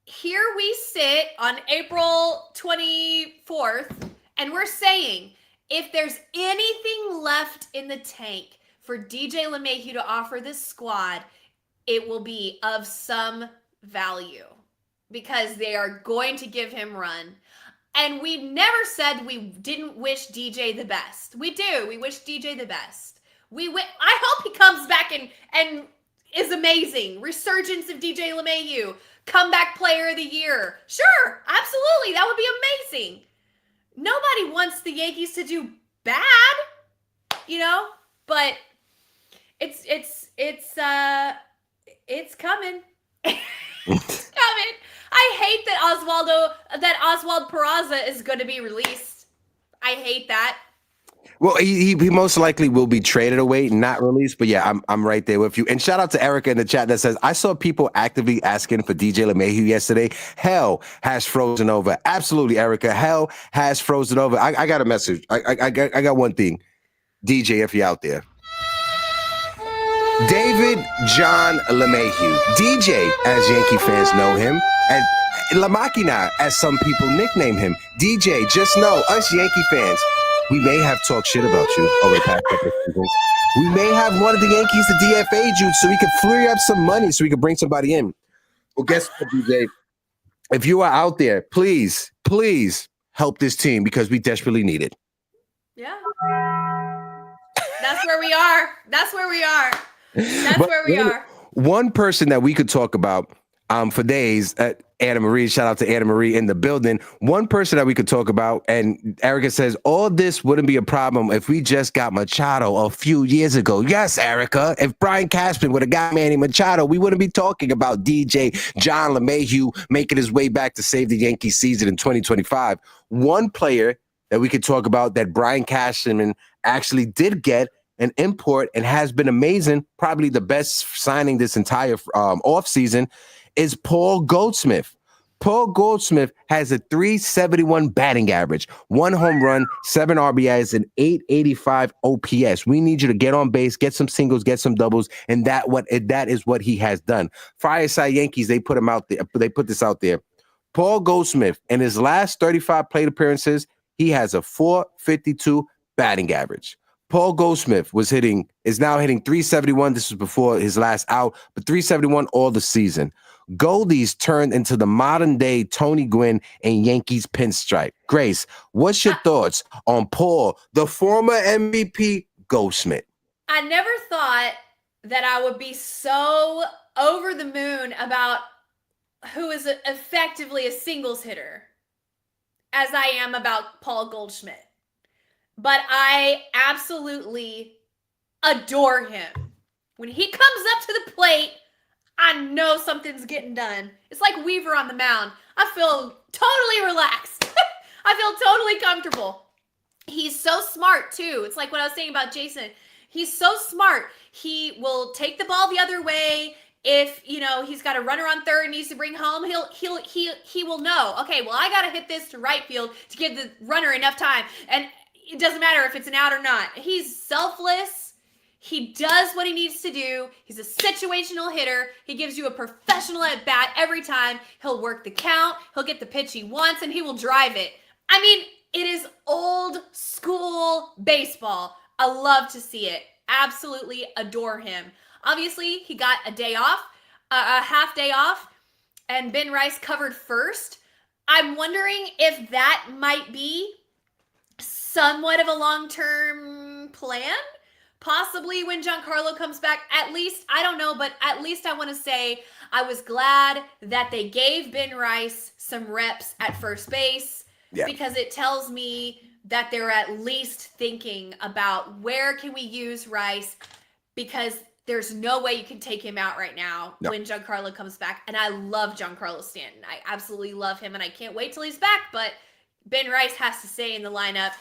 here we sit on April 24th, and we're saying, if there's anything left in the tank for DJ LaMahu to offer this squad, it will be of some value because they are going to give him run. And we never said we didn't wish DJ the best. We do. We wish DJ the best. I hope he comes back and is amazing. Resurgence of DJ LaMahu. Comeback player of the year. Sure, absolutely. That would be amazing. Nobody wants the Yankees to do bad, but it's coming. It's coming. I hate that Oswald Peraza is going to be released. I hate that. Well, he most likely will be traded away, not released. But yeah, I'm right there with you. And shout out to Erica in the chat that says, I saw people actively asking for DJ LaMahu yesterday. Hell has frozen over. Absolutely, Erica. Hell has frozen over. I got a message. I got one thing. DJ, if you're out there. David John LaMahu. DJ, as Yankee fans know him. As La Machina, as some people nickname him. DJ, just know, us Yankee fans, we may have talked shit about you over the past couple of seasons. We may have wanted the Yankees to DFA you so we could flurry up some money so we could bring somebody in. Well, guess what, DJ? If you are out there, please help this team because we desperately need it. Yeah. That's where we are. That's where we are. That's where we are. One person that we could talk about for days, Anna Marie, shout out to Anna Marie in the building. One person that we could talk about, and Erica says, all this wouldn't be a problem if we just got Machado a few years ago. Yes, Erica, if Brian Cashman would have got Manny Machado, we wouldn't be talking about DJ John LaMahu making his way back to save the Yankees season in 2025. One player that we could talk about that Brian Cashman actually did get an import and has been amazing, probably the best signing this entire offseason, is Paul Goldschmidt. Paul Goldschmidt has a .371 batting average, 1 home run, 7 RBIs, and .885 OPS. We need you to get on base, get some singles, get some doubles, and that is what he has done. Fireside Yankees, they put him out there. They put this out there. Paul Goldschmidt, in his last 35 plate appearances, he has a .452 batting average. Paul Goldschmidt is now hitting .371. This was before his last out, but .371 all the season. Goldies turned into the modern day Tony Gwynn and Yankees pinstripe. Grace, what's your thoughts on Paul, the former MVP Goldschmidt? I never thought that I would be so over the moon about who is effectively a singles hitter as I am about Paul Goldschmidt. But I absolutely adore him. When he comes up to the plate, I know something's getting done. It's like Weaver on the mound. I feel totally relaxed. I feel totally comfortable. He's so smart, too. It's like what I was saying about Jason. He's so smart. He will take the ball the other way. If, he's got a runner on third and needs to bring home, he will know, okay, well, I got to hit this to right field to give the runner enough time. And it doesn't matter if it's an out or not. He's selfless. He does what he needs to do. He's a situational hitter. He gives you a professional at bat every time. He'll work the count. He'll get the pitch he wants, and he will drive it. I mean, it is old school baseball. I love to see it. Absolutely adore him. Obviously, he got a day off, a half day off, and Ben Rice covered first. I'm wondering if that might be somewhat of a long-term plan. Possibly when Giancarlo comes back, at least, I don't know, but at least I want to say I was glad that they gave Ben Rice some reps at first base because it tells me that they're at least thinking about where can we use Rice, because there's no way you can take him out right now when Giancarlo comes back. And I love Giancarlo Stanton. I absolutely love him, and I can't wait till he's back, but Ben Rice has to stay in the lineup.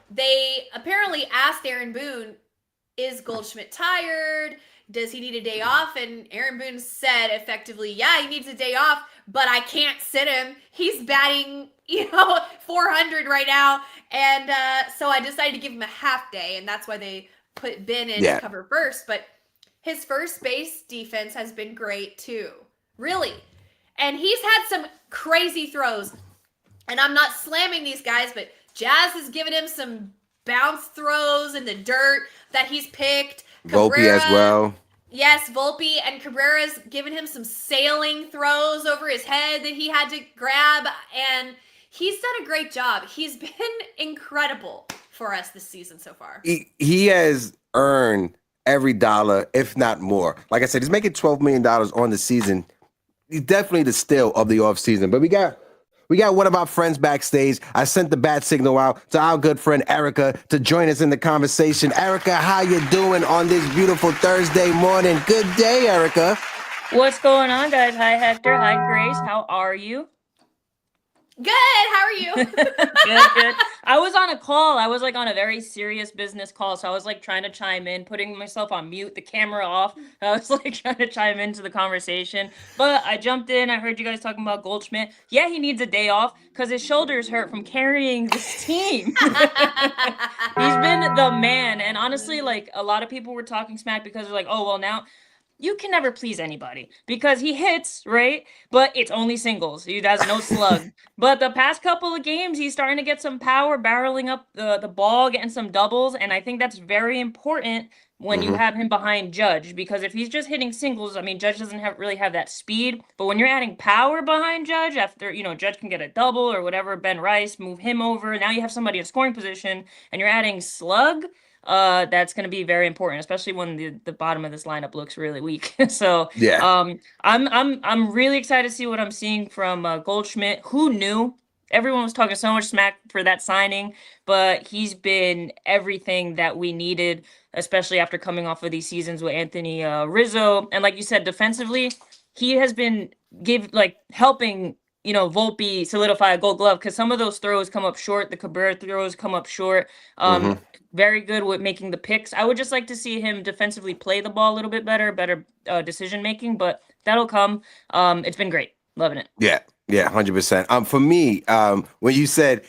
They apparently asked Aaron Boone, is Goldschmidt tired? Does he need a day off? And Aaron Boone said effectively, yeah, he needs a day off, but I can't sit him. He's batting, 400 right now. And so I decided to give him a half day, and that's why they put Ben in to cover first. But his first base defense has been great too, really. And he's had some crazy throws. And I'm not slamming these guys, but Jazz has given him some bounce throws in the dirt that he's picked. Volpe as well. Yes, Volpe, and Cabrera's given him some sailing throws over his head that he had to grab, and he's done a great job. He's been incredible for us this season so far. He has earned every dollar, if not more. Like I said, he's making $12 million on the season. He's definitely the steal of the offseason. But we got one of our friends backstage. I sent the bat signal out to our good friend Erica to join us in the conversation. Erica, how you doing on this beautiful Thursday morning? Good day, Erica. What's going on, guys? Hi, Hector. Hi, Grace. How are you? Good. How are you? Good. I was on a call. I was on a very serious business call. So I was trying to chime in, putting myself on mute, the camera off. I was trying to chime into the conversation. But I jumped in. I heard you guys talking about Goldschmidt. Yeah, he needs a day off because his shoulders hurt from carrying this team. He's been the man. And honestly, a lot of people were talking smack because they're oh, well, now you can never please anybody because he hits, right? But it's only singles. He has no slug. But the past couple of games, he's starting to get some power, barreling up the ball, getting some doubles. And I think that's very important when you have him behind Judge, because if he's just hitting singles, Judge doesn't really have that speed. But when you're adding power behind Judge, after, Judge can get a double or whatever, Ben Rice, move him over. Now you have somebody in scoring position and you're adding slug. That's going to be very important, especially when the bottom of this lineup looks really weak. So I'm really excited to see what I'm seeing from Goldschmidt. Who knew? Everyone was talking so much smack for that signing, but he's been everything that we needed, especially after coming off of these seasons with Anthony Rizzo. And like you said, defensively, he has been helping Volpe solidify a Gold Glove, because some of those throws come up short. The Cabrera throws come up short. Very good with making the picks. I would just like to see him defensively play the ball a little bit better decision making, but that'll come. It's been great. Loving it. Yeah, 100%. For me, when you said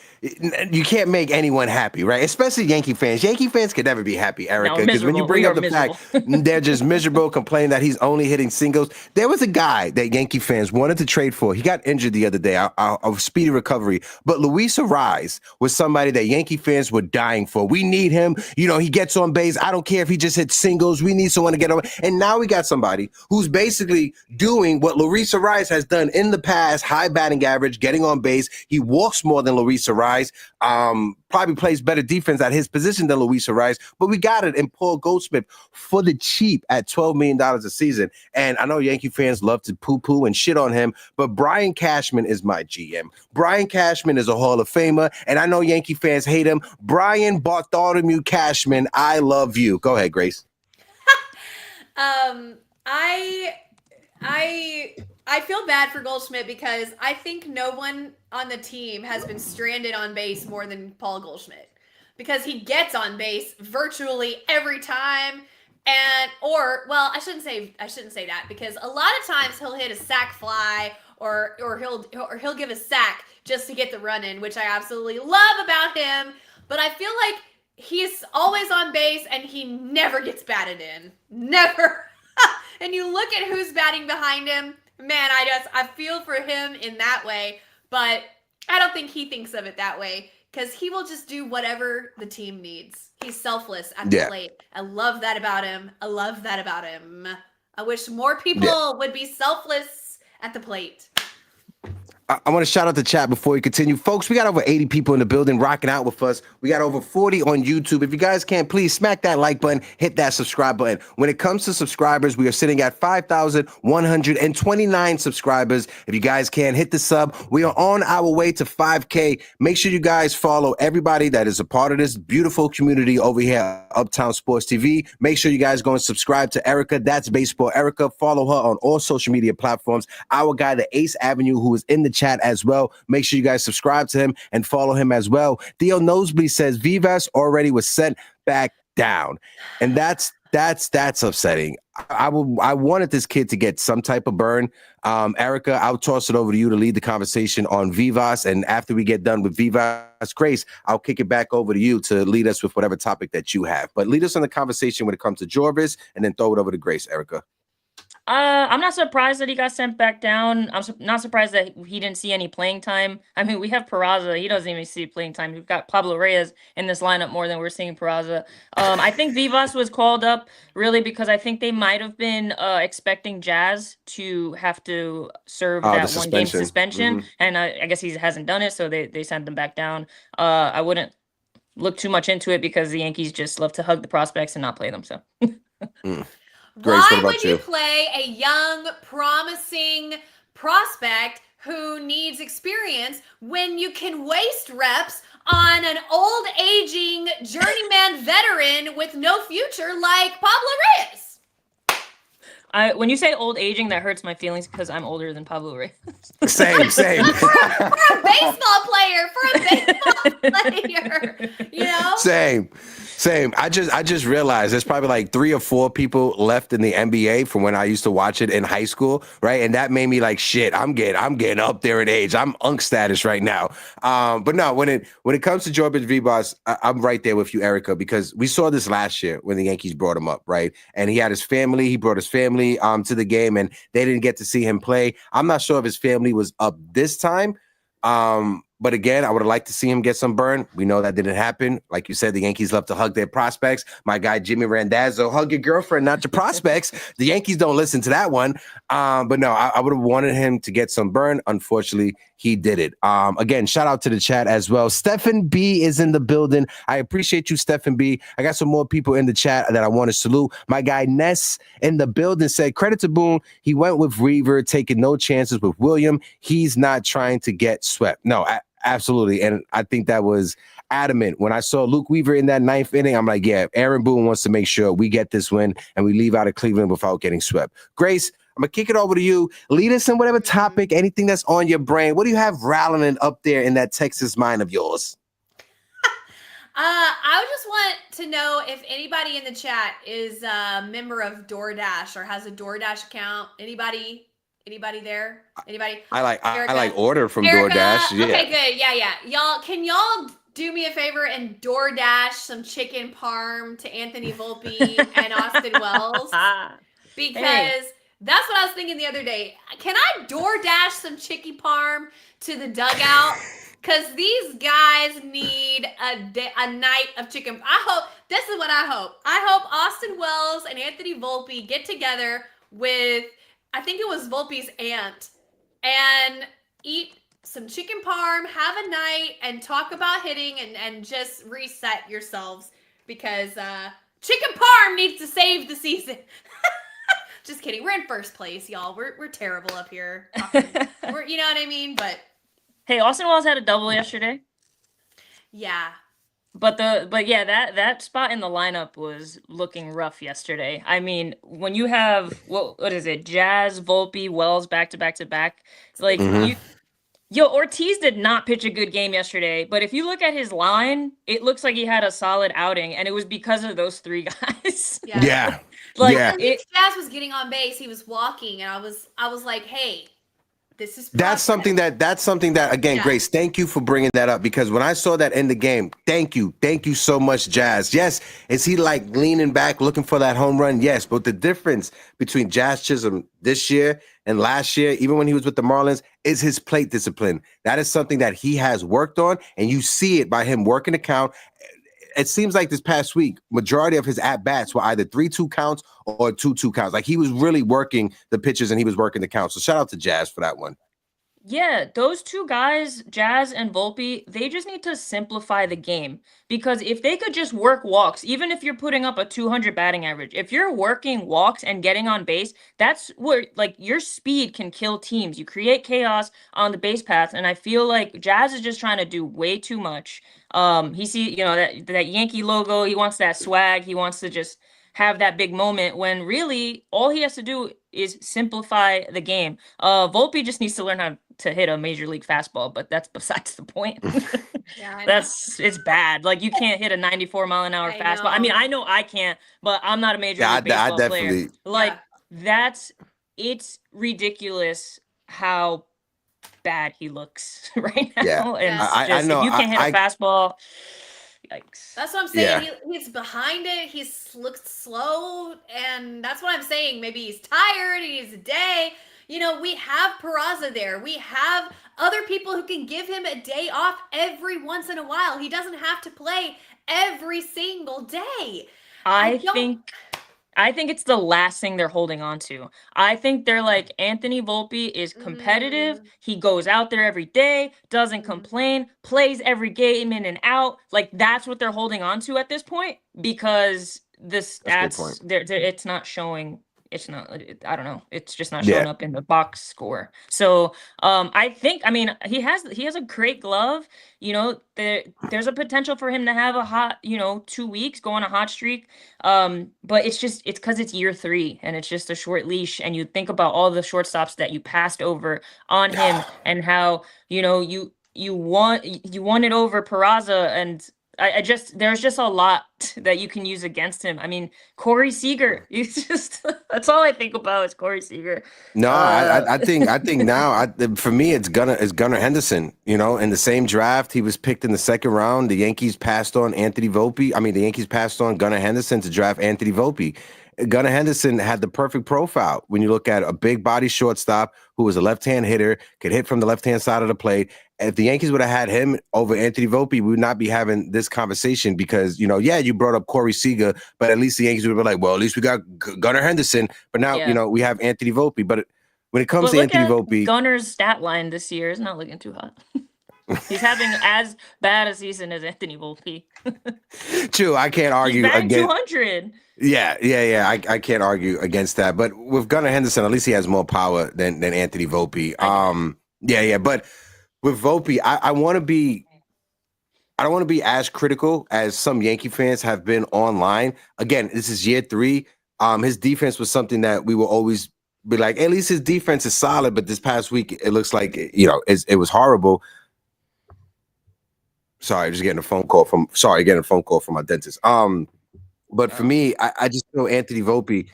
you can't make anyone happy, right? Especially Yankee fans. Yankee fans can never be happy, Erica, because when you bring up the fact they're just miserable, complaining that he's only hitting singles. There was a guy that Yankee fans wanted to trade for. He got injured the other day. A speedy recovery. But Luis Ariz was somebody that Yankee fans were dying for. We need him. He gets on base. I don't care if he just hits singles. We need someone to get over. And now we got somebody who's basically doing what Luis Ariz has done in the past. High batting average, getting on base. He walks more than Luis Ariz. Probably plays better defense at his position than Luis Ariz, but we got it in Paul Goldschmidt for the cheap at $12 million a season. And I know Yankee fans love to poo-poo and shit on him, but Brian Cashman is my GM. Brian Cashman is a Hall of Famer, and I know Yankee fans hate him. Brian Bartholomew Cashman, I love you. Go ahead, Grace. I feel bad for Goldschmidt because I think no one on the team has been stranded on base more than Paul Goldschmidt, because he gets on base virtually every time. I shouldn't say that, because a lot of times he'll hit a sac fly or he'll give a sack just to get the run in, which I absolutely love about him. But I feel like he's always on base and he never gets batted in. Never. And you look at who's batting behind him, man, I feel for him in that way, but I don't think he thinks of it that way, because he will just do whatever the team needs. He's selfless at the plate. I love that about him. I wish more people would be selfless at the plate. I want to shout out the chat before we continue. Folks, we got over 80 people in the building rocking out with us. We got over 40 on YouTube. If you guys can, please smack that like button, hit that subscribe button. When it comes to subscribers, we are sitting at 5,129 subscribers. If you guys can, hit the sub. We are on our way to 5K. Make sure you guys follow everybody that is a part of this beautiful community over here at Uptown Sports TV. Make sure you guys go and subscribe to Erica. That's Baseball Erica. Follow her on all social media platforms. Our guy, the Ace Avenue, who is in the chat as well. Make sure you guys subscribe to him and follow him as well. Theo Noseby says Vivas already was sent back down, and that's upsetting. I wanted this kid to get some type of burn. Erica, I'll toss it over to you to lead the conversation on Vivas, and after we get done with Vivas, Grace, I'll kick it back over to you to lead us with whatever topic that you have. But lead us on the conversation when it comes to Jorvis, and then throw it over to Grace, Erica. I'm not surprised that he got sent back down. I'm not surprised that he didn't see any playing time. I mean, we have Peraza. He doesn't even see playing time. We've got Pablo Reyes in this lineup more than we're seeing Peraza. I think Vivas was called up really because I think they might have been expecting Jazz to have to serve that one-game suspension. And I guess he hasn't done it, so they sent him back down. I wouldn't look too much into it because the Yankees just love to hug the prospects and not play them. So. Grace, Why would you play a young, promising prospect who needs experience when you can waste reps on an old, aging, journeyman veteran with no future like Pablo Reyes? When you say old aging, that hurts my feelings because I'm older than Pablo Reyes. Same. for a baseball player, you know? Same. I just realized there's probably like 3 or 4 people left in the NBA from when I used to watch it in high school, right? And that made me like, shit, I'm getting up there in age. I'm unk status right now. But no, when it comes to Jorvis Vivas, I'm right there with you, Erica, because we saw this last year when the Yankees brought him up, right? And he had his family. He brought his family to the game, and they didn't get to see him play. I'm not sure if his family was up this time. But again, I would have liked to see him get some burn. We know that didn't happen. Like you said, the Yankees love to hug their prospects. My guy, Jimmy Randazzo, hug your girlfriend, not your prospects. The Yankees don't listen to that one. But no, I would have wanted him to get some burn. Unfortunately, he did it. Again, shout out to the chat as well. Stephen B is in the building. I appreciate you, Stephen B. I got some more people in the chat that I want to salute. My guy, Ness, in the building said, credit to Boone. He went with Reaver, taking no chances with William. He's not trying to get swept. No, absolutely. And I think that was adamant. When I saw Luke Weaver in that 9th inning, I'm like, yeah, Aaron Boone wants to make sure we get this win and we leave out of Cleveland without getting swept. Grace, I'm going to kick it over to you. Lead us in whatever topic, anything that's on your brain. What do you have rattling up there in that Texas mind of yours? I just want to know if anybody in the chat is a member of DoorDash or has a DoorDash account. Anybody there? Anybody? I like order from Erica? DoorDash. Yeah. Okay, good. Yeah. Y'all, can y'all do me a favor and DoorDash some chicken parm to Anthony Volpe and Austin Wells? Because that's what I was thinking the other day. Can I DoorDash some chicken parm to the dugout? Because these guys need a night of chicken. This is what I hope. I hope Austin Wells and Anthony Volpe get together with, I think it was Volpe's aunt, and eat some chicken parm, have a night, and talk about hitting and just reset yourselves because chicken parm needs to save the season. Just kidding. We're in first place, y'all. We're terrible up here. You know what I mean? But hey, Austin Wells had a double yesterday. Yeah. But that spot in the lineup was looking rough yesterday. I mean, when you have what is it, Jazz, Volpe, Wells back to back, like Ortiz did not pitch a good game yesterday. But if you look at his line, it looks like he had a solid outing, and it was because of those 3 guys. Yeah. Jazz was getting on base. He was walking, and I was like, hey. That's something that again, Grace, thank you for bringing that up, because when I saw that in the game, thank you so much, Jazz. Yes, is he like leaning back looking for that home run? Yes, but the difference between Jazz Chisholm this year and last year, even when he was with the Marlins, is his plate discipline. That is something that he has worked on, and you see it by him working the count. It seems like this past week, majority of his at-bats were either 3-2 counts or 2-2 counts. Like, he was really working the pitches and he was working the counts. So shout out to Jazz for that one. Yeah, those two guys, Jazz and Volpe, they just need to simplify the game. Because if they could just work walks, even if you're putting up a 200 batting average, if you're working walks and getting on base, that's where like your speed can kill teams. You create chaos on the base path, and I feel like Jazz is just trying to do way too much. He see, that Yankee logo, he wants that swag, he wants to just have that big moment when really all he has to do is simplify the game. Volpe just needs to learn how to hit a major league fastball, but that's besides the point. Yeah, It's bad. Like you can't hit a 94-mile-an-hour fastball. I mean, I know I can't, but I'm not a major league baseball player. Like it's ridiculous how bad he looks right now. Yeah. And I know. if you can't hit a fastball. Yikes. That's what I'm saying. Yeah. He's behind it. He's looked slow, and that's what I'm saying. Maybe he's tired. He needs a day. We have Peraza there. We have other people who can give him a day off every once in a while. He doesn't have to play every single day. I think it's the last thing they're holding on to. I think they're like, Anthony Volpe is competitive. He goes out there every day, doesn't complain, plays every game in and out. Like that's what they're holding on to at this point because the stats, it's not showing. It's not, I don't know. It's just not showing up in the box score. So I think, he has a great glove. There's a potential for him to have a hot, 2 weeks, go on a hot streak. But it's because it's year 3 and it's just a short leash. And you think about all the shortstops that you passed over on him and how, you won it over Peraza and there's just a lot that you can use against him. I mean, Corey Seager, that's all I think about is Corey Seager. No, I think now for me, it's Gunnar Henderson, in the same draft, he was picked in the 2nd round. The Yankees passed on Anthony Volpe. The Yankees passed on Gunnar Henderson to draft Anthony Volpe. Gunnar Henderson had the perfect profile when you look at a big body shortstop who was a left-hand hitter, could hit from the left-hand side of the plate. If the Yankees would have had him over Anthony Volpe, we would not be having this conversation because, you brought up Corey Seager, but at least the Yankees would be like, well, at least we got Gunnar Henderson. But now, we have Anthony Volpe. But when it comes to Anthony Volpe, Gunnar's stat line this year is not looking too hot. He's having as bad a season as Anthony Volpe. True, I can't argue against 200. Yeah. I can't argue against that. But with Gunnar Henderson, at least he has more power than Anthony Volpe. But with Volpe, I don't want to be as critical as some Yankee fans have been online. Again, this is year 3. His defense was something that we will always be like, at least his defense is solid. But this past week, it looks like it was horrible. Sorry, just getting a phone call from my dentist. But for me, I just feel Anthony Volpe,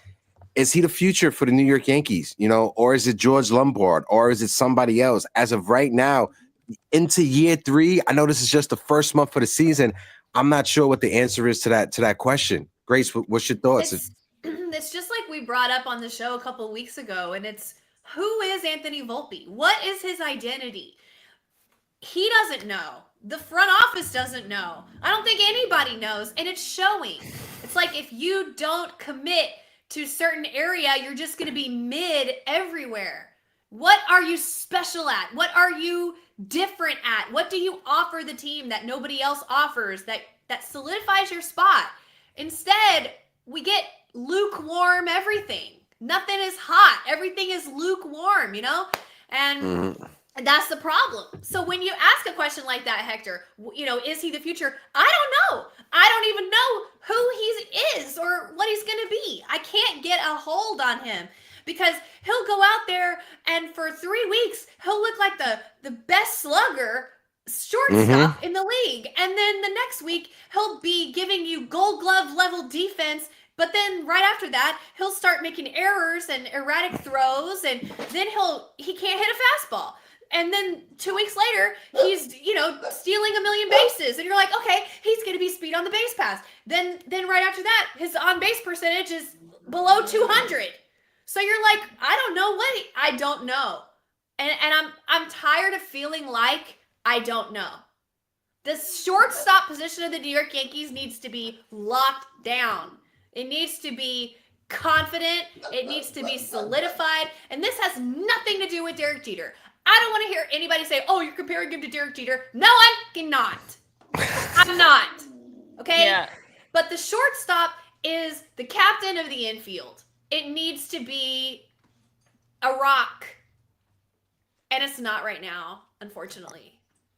is he the future for the New York Yankees? Or is it George Lombard, or is it somebody else? As of right now, into year 3, I know this is just the first month for the season. I'm not sure what the answer is to that question. Grace, what's your thoughts? It's just like we brought up on the show a couple weeks ago, and it's who is Anthony Volpe? What is his identity? He doesn't know. The front office doesn't know. I don't think anybody knows, and it's showing. It's like if you don't commit to a certain area, you're just going to be mid everywhere. What are you special at? What are you different at? What do you offer the team that nobody else offers that solidifies your spot? Instead, we get lukewarm everything. Nothing is hot. Everything is lukewarm, And that's the problem. So when you ask a question like that, Hector, is he the future? I don't know. I don't even know who he is or what he's going to be. I can't get a hold on him because he'll go out there and for 3 weeks, he'll look like the best slugger shortstop in the league. And then the next week, he'll be giving you Gold Glove level defense. But then right after that, he'll start making errors and erratic throws. And then he can't hit a fastball. And then 2 weeks later, he's, stealing a million bases. And you're like, okay, he's going to be speed on the base pass. Then right after that, his on-base percentage is below 200. So you're like, I don't know I don't know. And I'm tired of feeling like I don't know. The shortstop position of the New York Yankees needs to be locked down. It needs to be confident. It needs to be solidified. And this has nothing to do with Derek Jeter. I don't want to hear anybody say, "Oh, you're comparing him to Derek Jeter." No, I'm fucking not. I'm not. Okay? Yeah. But the shortstop is the captain of the infield. It needs to be a rock. And it's not right now, unfortunately.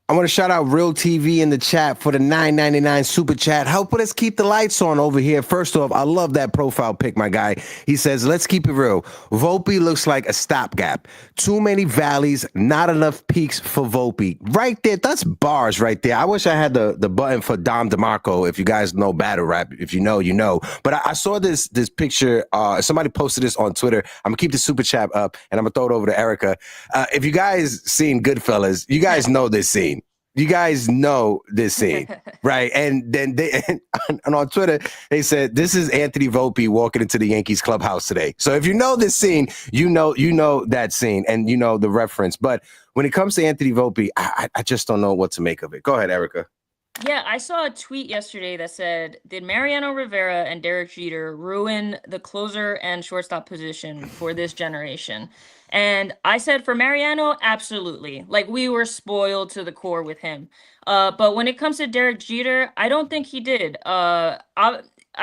I want to shout out Real TV in the chat for the $9.99 super chat. Helping us keep the lights on over here. First off, I love that profile pic, my guy. He says, let's keep it real. Volpe looks like a stopgap. Too many valleys, not enough peaks for Volpe. Right there, that's bars right there. I wish I had the button for Dom DeMarco. If you guys know battle rap, if you know, you know. But I saw this picture. Somebody posted this on Twitter. I'm going to keep the super chat up, and I'm going to throw it over to Erica. If you guys seen Goodfellas, you guys know this scene. You guys know this scene, right? And then and on Twitter, they said, this is Anthony Volpe walking into the Yankees clubhouse today. So if you know this scene, you know that scene and you know the reference. But when it comes to Anthony Volpe, I just don't know what to make of it. Go ahead, Erica. Yeah, I saw a tweet yesterday that said, did Mariano Rivera and Derek Jeter ruin the closer and shortstop position for this generation? And I said for Mariano, absolutely. Like, we were spoiled to the core with him. But when it comes to Derek Jeter, I don't think he did. I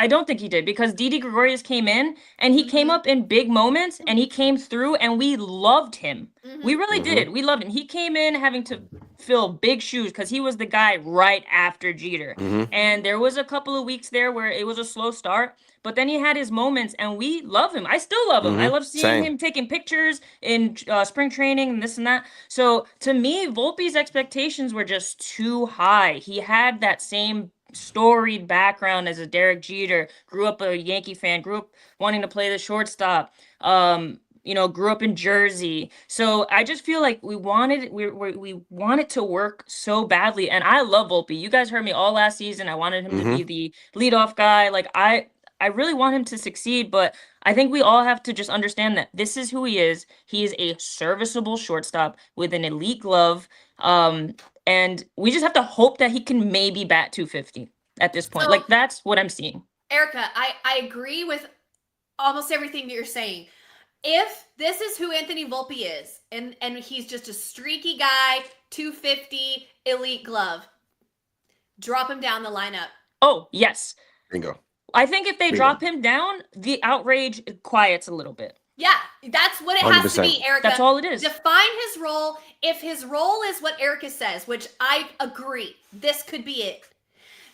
don't think he did, because Didi Gregorius came in and he came up in big moments and he came through and we loved him. We really did. We loved him. He came in having to fill big shoes because he was the guy right after Jeter. And there was a couple of weeks there where it was a slow start, but then he had his moments and we love him. I still love him. I love seeing him taking pictures in spring training and this and that. So to me, Volpe's expectations were just too high. He had that same storied background as a Derek Jeter, grew up a Yankee fan, grew up wanting to play the shortstop, grew up in Jersey. So I just feel like we want it to work so badly. And I love Volpe. You guys heard me all last season. I wanted him to be the leadoff guy. Like, I really want him to succeed, but I think we all have to just understand that this is who he is. He is a serviceable shortstop with an elite glove. And we just have to hope that he can maybe bat 250 at this point. Like, that's what I'm seeing. Erica, I agree with almost everything that you're saying. If this is who Anthony Volpe is, and he's just a streaky guy, 250, elite glove, drop him down the lineup. Oh, yes. Bingo. I think if they drop him down, the outrage quiets a little bit. Yeah, that's what it has to be, Erica. That's all it is. Define his role. If his role is what Erica says, which I agree, this could be it,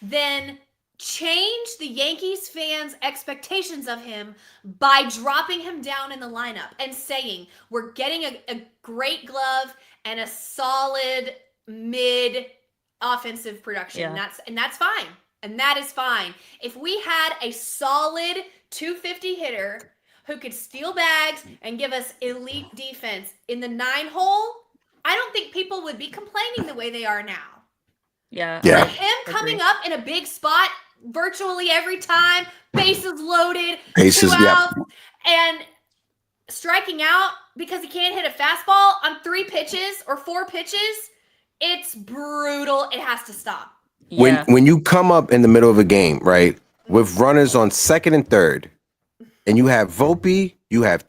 then change the Yankees fans' expectations of him by dropping him down in the lineup and saying, we're getting a great glove and a solid mid offensive production. Yeah. That's fine. And that is fine. If we had a solid 250 hitter who could steal bags and give us elite defense in the 9-hole, I don't think people would be complaining the way they are now. Yeah. But him coming up in a big spot virtually every time, bases loaded, 2 outs, and striking out because he can't hit a fastball on 3 pitches or 4 pitches, it's brutal. It has to stop. Yeah. When you come up in the middle of a game, right, with runners on second and third, and you have Volpe, you have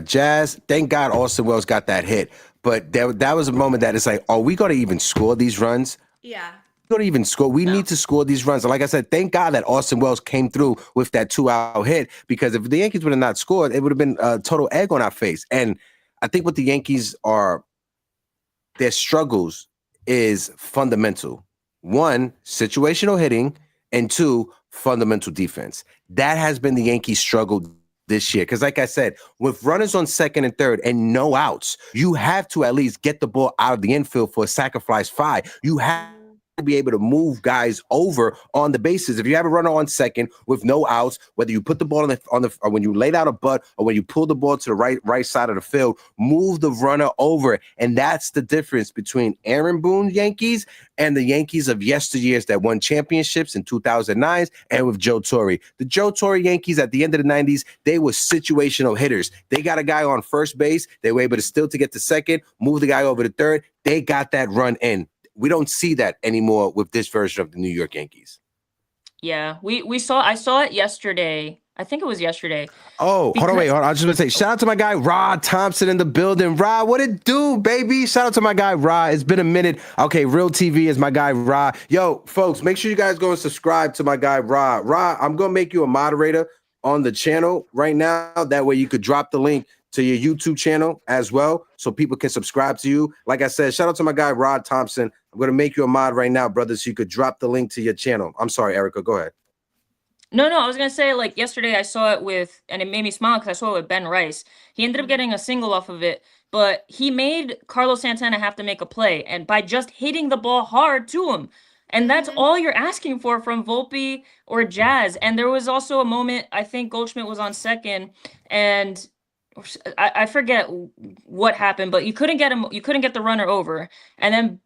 Jazz. Thank God Austin Wells got that hit. But that was a moment that it's like, are we going to even score these runs? Yeah. We're going to even score. We need to score these runs. And like I said, thank God that Austin Wells came through with that 2-out hit, because if the Yankees would have not scored, it would have been a total egg on our face. And I think what the Yankees their struggles is fundamental. 1, situational hitting, and 2, fundamental defense. That has been the Yankees' struggle this year. Because like I said, with runners on second and third and no outs, you have to at least get the ball out of the infield for a sacrifice fly. You have to be able to move guys over on the bases. If you have a runner on second with no outs, whether you put the ball or when you laid out a butt or when you pull the ball to the right side of the field, move the runner over. And that's the difference between Aaron Boone Yankees and the Yankees of yesteryears that won championships in 2009 and with Joe Torre. The Joe Torre Yankees at the end of the 90s, they were situational hitters. They got a guy on first base. They were able to still to get to second, move the guy over to third. They got that run in. We don't see that anymore with this version of the New York Yankees. Yeah, I saw it yesterday I think it was yesterday. Oh, hold on, wait. Hold on. I was just going to say, shout out to my guy, Rod Thompson in the building. Rod, what it do, baby? Shout out to my guy, Rod. It's been a minute. Okay, Real TV is my guy, Rod. Yo, folks, make sure you guys go and subscribe to my guy, Rod. Rod, I'm going to make you a moderator on the channel right now. That way you could drop the link to your YouTube channel as well so people can subscribe to you. Like I said, shout out to my guy, Rod Thompson. I'm going to make you a mod right now, brother, so you could drop the link to your channel. I'm sorry, Erica. Go ahead. No, I was gonna say, like, yesterday I saw it and it made me smile because I saw it with Ben Rice. He ended up getting a single off of it, but he made Carlos Santana have to make a play, and by just hitting the ball hard to him. And that's all you're asking for from Volpe or Jazz. And there was also a moment, I think Goldschmidt was on second, and I forget what happened, but you couldn't get the runner over. And then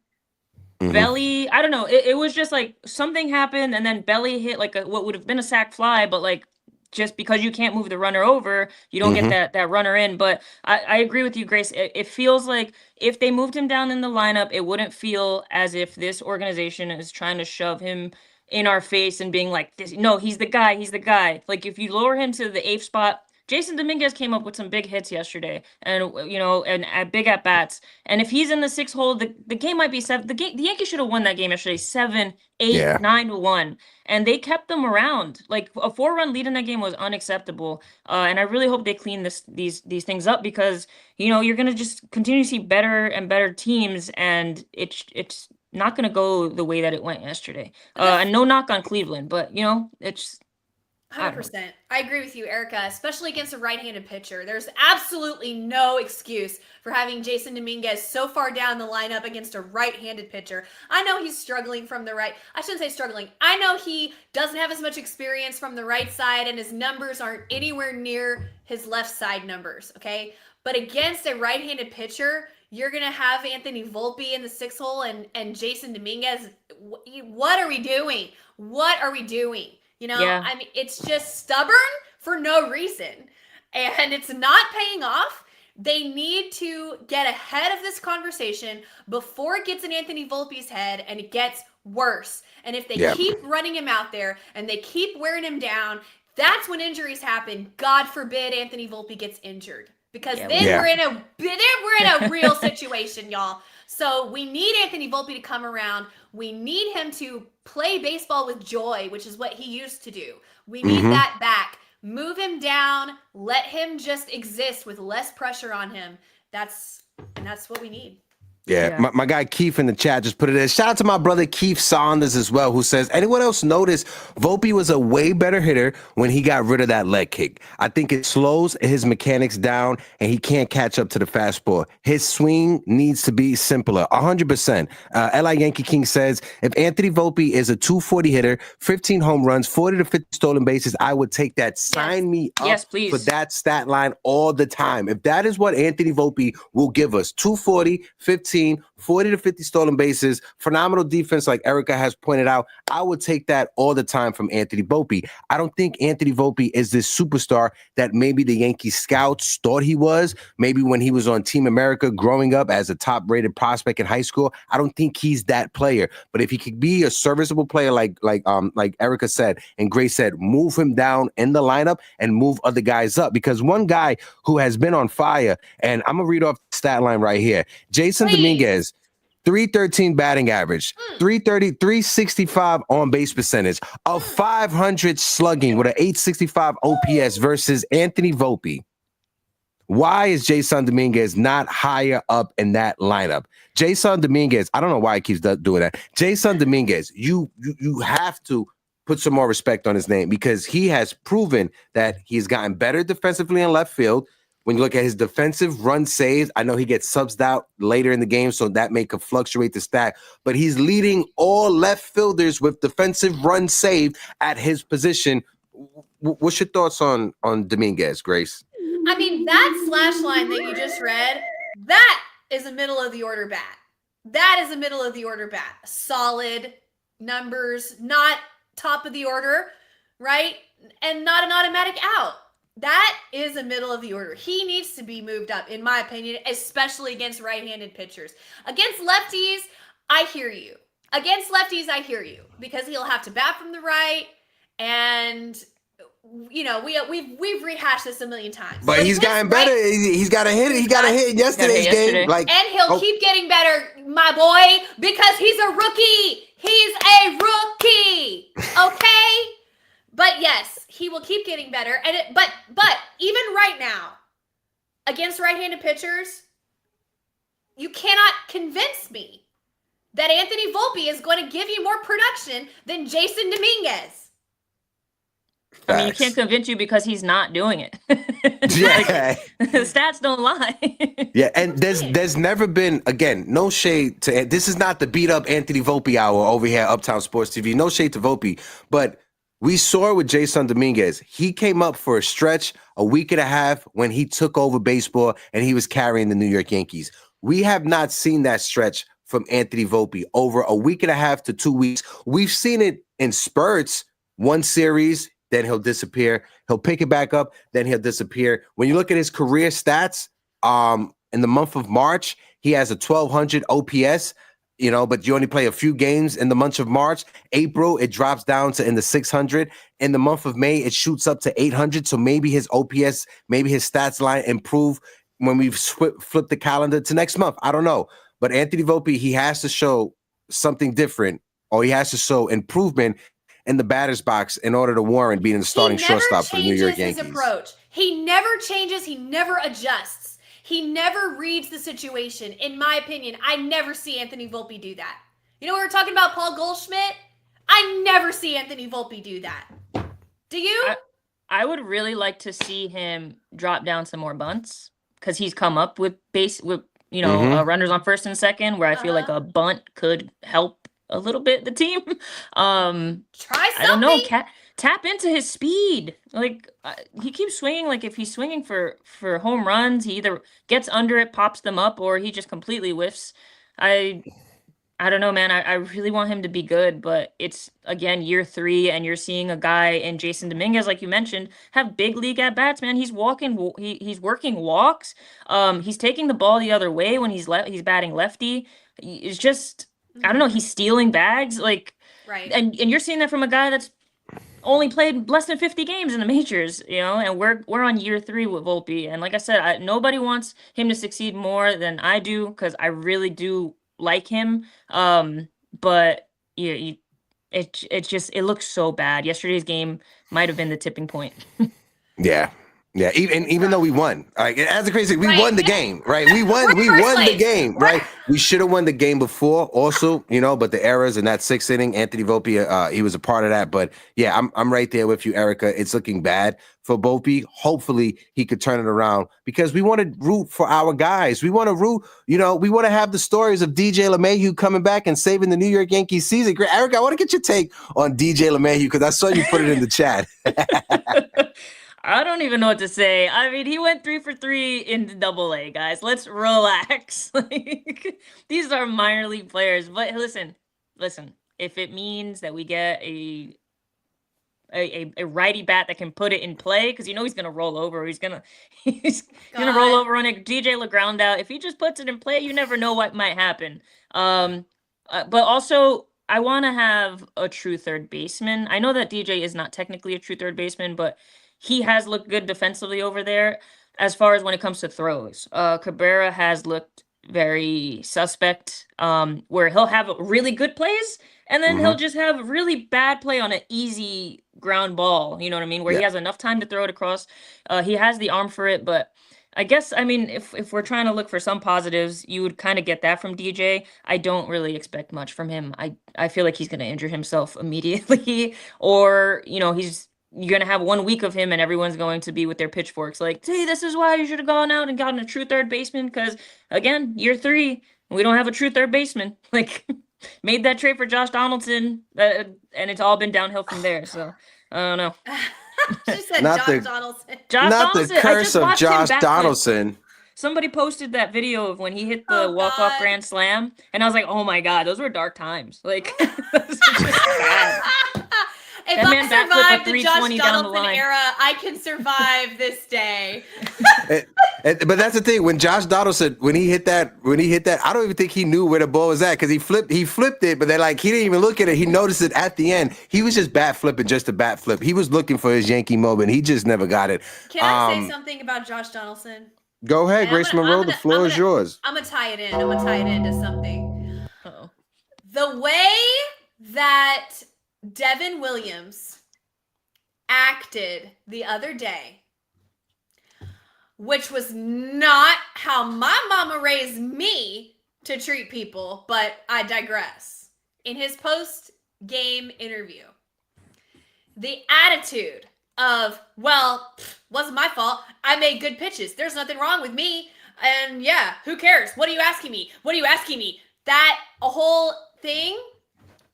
Belly, I don't know. It was just like something happened, and then Belly hit like what would have been a sack fly, but like just because you can't move the runner over, you don't get that runner in. But I agree with you, Grace. It feels like if they moved him down in the lineup, it wouldn't feel as if this organization is trying to shove him in our face and being like, "This, no, he's the guy, he's the guy." Like if you lower him to the 8th spot. Jason Dominguez came up with some big hits yesterday, and and big at bats. And if he's in the 6th hole, the game might be 7. The Yankees should have won that game yesterday, 7, 8, 9-1, and they kept them around. Like a 4-run lead in that game was unacceptable. And I really hope they clean these things up because you're gonna just continue to see better and better teams, and it's not gonna go the way that it went yesterday. And no knock on Cleveland, but it's. 100%. I agree with you, Erica, especially against a right-handed pitcher. There's absolutely no excuse for having Jason Dominguez so far down the lineup against a right-handed pitcher. I know he's struggling from the right. I shouldn't say struggling. I know he doesn't have as much experience from the right side, and his numbers aren't anywhere near his left side numbers, okay? But against a right-handed pitcher, you're going to have Anthony Volpe in the 6th hole and Jason Dominguez. What are we doing? What are we doing? I mean, it's just stubborn for no reason. And it's not paying off. They need to get ahead of this conversation before it gets in Anthony Volpe's head and it gets worse. And if they keep running him out there and they keep wearing him down, that's when injuries happen. God forbid Anthony Volpe gets injured. Because then we're in a real situation, y'all. So we need Anthony Volpe to come around. We need him to play baseball with joy, which is what he used to do. We need that back. Move him down. Let him just exist with less pressure on him. That's what we need. Yeah. My guy Keith in the chat just put it in. Shout out to my brother Keith Saunders as well, who says, anyone else notice Volpe was a way better hitter when he got rid of that leg kick? I think it slows his mechanics down and he can't catch up to the fastball. His swing needs to be simpler. 100%. L.I. Yankee King says, if Anthony Volpe is a 240 hitter, 15 home runs, 40 to 50 stolen bases, I would take that. Sign me up for that stat line all the time. If that is what Anthony Volpe will give us, 240, 15, 40 to 50 stolen bases, phenomenal defense like Erica has pointed out, I would take that all the time from Anthony Volpe. I don't think Anthony Volpe is this superstar that maybe the Yankee scouts thought he was. Maybe when he was on Team America growing up as a top-rated prospect in high school, I don't think he's that player. But if he could be a serviceable player like Erica said and Grace said, move him down in the lineup and move other guys up. Because one guy who has been on fire, and I'm going to read off the stat line right here, Jason Dominguez, 313 batting average, 330, 365 on base percentage, a 500 slugging with an 865 OPS versus Anthony Volpe. Why is Jason Dominguez not higher up in that lineup? Jason Dominguez, I don't know why he keeps doing that. Jason Dominguez, you have to put some more respect on his name because he has proven that he's gotten better defensively in left field. When you look at his defensive run saves, I know he gets subbed out later in the game, so that may could fluctuate the stat. But he's leading all left fielders with defensive run saved at his position. What's your thoughts on Dominguez, Grace? I mean, that slash line that you just read, that is a middle of the order bat. That is a middle of the order bat. Solid numbers, not top of the order, right? And not an automatic out. That is a middle of the order. He needs to be moved up, in my opinion, especially against right-handed pitchers. Against lefties, I hear you. Against lefties, I hear you. Because he'll have to bat from the right. And we've rehashed this a million times. But he's gotten better. He's got a hit. He got a hit in yesterday's game. Like, and he'll keep getting better, my boy, because he's a rookie. He's a rookie. Okay? But yes, he will keep getting better. But even right now, against right-handed pitchers, you cannot convince me that Anthony Volpe is going to give you more production than Jason Dominguez. I mean, you can't convince you because he's not doing it. Yeah. The stats don't lie. Yeah, and there's never been, again, no shade to, this is not the beat up Anthony Volpe hour over here at Uptown Sports TV. No shade to Volpe, but we saw it with Jason Dominguez. He came up for a stretch a week and a half when he took over baseball and he was carrying the New York Yankees. We have not seen that stretch from Anthony Volpe over a week and a half to 2 weeks. We've seen it in spurts, one series, then he'll disappear. He'll pick it back up, then he'll disappear. When you look at his career stats, in the month of March, he has a 1,200 OPS, but you only play a few games in the month of March. April, it drops down to in the 600. In the month of May, it shoots up to 800. So maybe his OPS, maybe his stats line improve when we flip the calendar to next month. I don't know. But Anthony Volpe, he has to show something different, or he has to show improvement in the batter's box in order to warrant being the starting shortstop for the New York Yankees. His approach. He never changes. He never adjusts. He never reads the situation. In my opinion, I never see Anthony Volpe do that. We were talking about Paul Goldschmidt. I never see Anthony Volpe do that. Do you? I would really like to see him drop down some more bunts because he's come up with runners on first and second, where I feel like a bunt could help a little bit the team. Try something. I don't know. Tap into his speed. Like he keeps swinging. Like if he's swinging for home runs, he either gets under it, pops them up, or he just completely whiffs. I don't know, man. I really want him to be good, but it's again year 3, and you're seeing a guy in Jason Dominguez, like you mentioned, have big league at bats. Man, he's he's working walks. He's taking the ball the other way when he's batting lefty. It's just. I don't know. He's stealing bags, right. And you're seeing that from a guy that's only played less than 50 games in the majors, and we're on year 3 with Volpe. And like I said, nobody wants him to succeed more than I do, because I really do like him. But it looks so bad. Yesterday's game might have been the tipping point. Yeah. Yeah, even though we won, that's the crazy thing. We won the game, right? We won the game, right? We should have won the game before, also, but the errors in that 6th inning, Anthony Volpe, he was a part of that. But yeah, I'm right there with you, Erica. It's looking bad for Volpe. Hopefully, he could turn it around, because we want to root for our guys. We want to root, we want to have the stories of DJ LaMahu coming back and saving the New York Yankees season. Great, Erica, I want to get your take on DJ LaMahu, because I saw you put it in the chat. I don't even know what to say. I mean, he went 3 for 3 in AA, guys. Let's relax. These are minor league players. But listen. If it means that we get a righty bat that can put it in play, because he's gonna roll over. He's gonna roll over on a DJ LeGround out. If he just puts it in play, you never know what might happen. But also, I want to have a true third baseman. I know that DJ is not technically a true third baseman, but he has looked good defensively over there as far as when it comes to throws. Cabrera has looked very suspect, where he'll have really good plays, and then he'll just have really bad play on an easy ground ball, you know what I mean? Where he has enough time to throw it across. He has the arm for it, but I guess, if we're trying to look for some positives, you would kind of get that from DJ. I don't really expect much from him. I feel like he's going to injure himself immediately, or, you're going to have 1 week of him and everyone's going to be with their pitchforks like, hey, this is why you should have gone out and gotten a true third baseman, because, again, year 3, we don't have a true third baseman. Made that trade for Josh Donaldson, and it's all been downhill from there. So, I don't know. She said Josh Donaldson. Not the curse of Josh Donaldson. Somebody posted that video of when he hit the walk-off grand slam, and I was like, oh, my God, those were dark times. Those were just bad. If That I man backflipped a survived the Josh 320 down the Donaldson line. era, I can survive this day. But that's the thing. When Josh Donaldson, when he hit that, I don't even think he knew where the ball was at because he flipped it, but then like he didn't even look at it. He noticed it at the end. He was just bat flipping just to bat flip. He was looking for his Yankee moment. He just never got it. Can I say something about Josh Donaldson? Go ahead, And Grace Monroe. The floor is yours. I'm gonna tie it in. I'm gonna tie it into something. Uh-oh. The way that Devin Williams acted the other day, which was not how my mama raised me to treat people, but I digress. In his post-game interview, the attitude of, well, wasn't my fault. I made good pitches. There's nothing wrong with me. And yeah, who cares? What are you asking me? What are you asking me? That whole thing,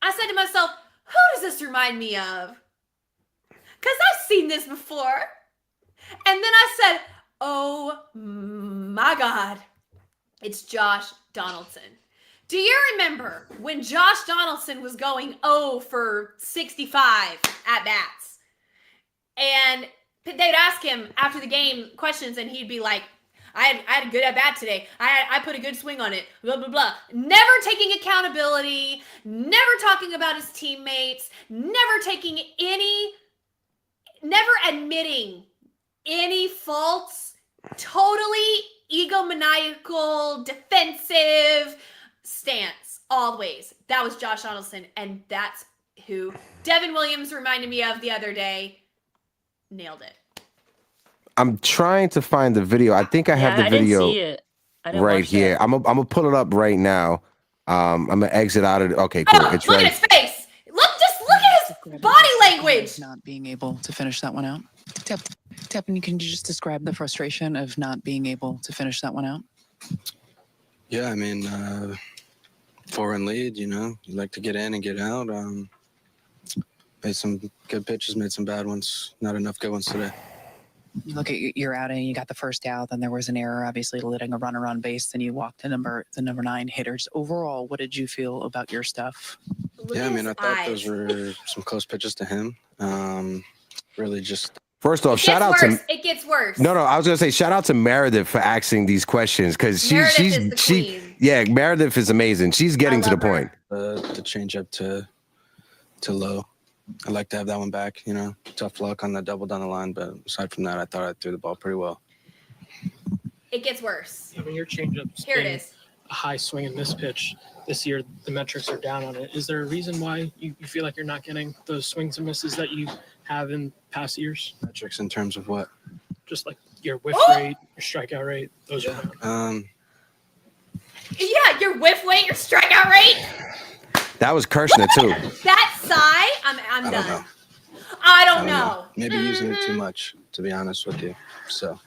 I said to myself, who does this remind me of? Because I've seen this before. And then I said, oh my God, it's Josh Donaldson. Do you remember when Josh Donaldson was going 0 for 65 at bats? And they'd ask him after the game questions and he'd be like, I had a good at bat today. I put a good swing on it, blah, blah, blah. Never taking accountability, never talking about his teammates, never admitting any faults, totally egomaniacal, defensive stance, always. That was Josh Donaldson, and that's who Devin Williams reminded me of the other day. Nailed it. I'm trying to find the video. I think I have the video I didn't see it. right here. I'm gonna pull it up right now. I'm gonna exit out of it. Okay, cool. It's look right. at his face. Look at his body language. Not being able to finish that one out. Tevin, can you just describe the frustration of not being able to finish that one out? Yeah, I mean, 4-run lead, you like to get in and get out. Made some good pitches, made some bad ones. Not enough good ones today. You look at your outing, you got the first out, then there was an error, obviously letting a runner on base, then you walked the number 9 hitters. Overall, what did you feel about your stuff? Yeah, I mean, I thought those were some close pitches to him. Really just... First off, shout out to... It gets worse. No, I was gonna say shout out to Meredith for asking these questions because yeah, Meredith is amazing. She's getting to the point. The change up to low. I'd like to have that one back, tough luck on the double down the line, but aside from that, I thought I threw the ball pretty well. It gets worse. I mean, your changeup. Here it is. A high swing and miss pitch. This year, the metrics are down on it. Is there a reason why you feel like you're not getting those swings and misses that you have in past years? Metrics in terms of what? Just like your whiff rate, your strikeout rate, those are down. Yeah, your whiff rate, your strikeout rate. That was Kirshner too. That sigh, I'm done. Know. I don't know. Maybe using it too much, to be honest with you. So.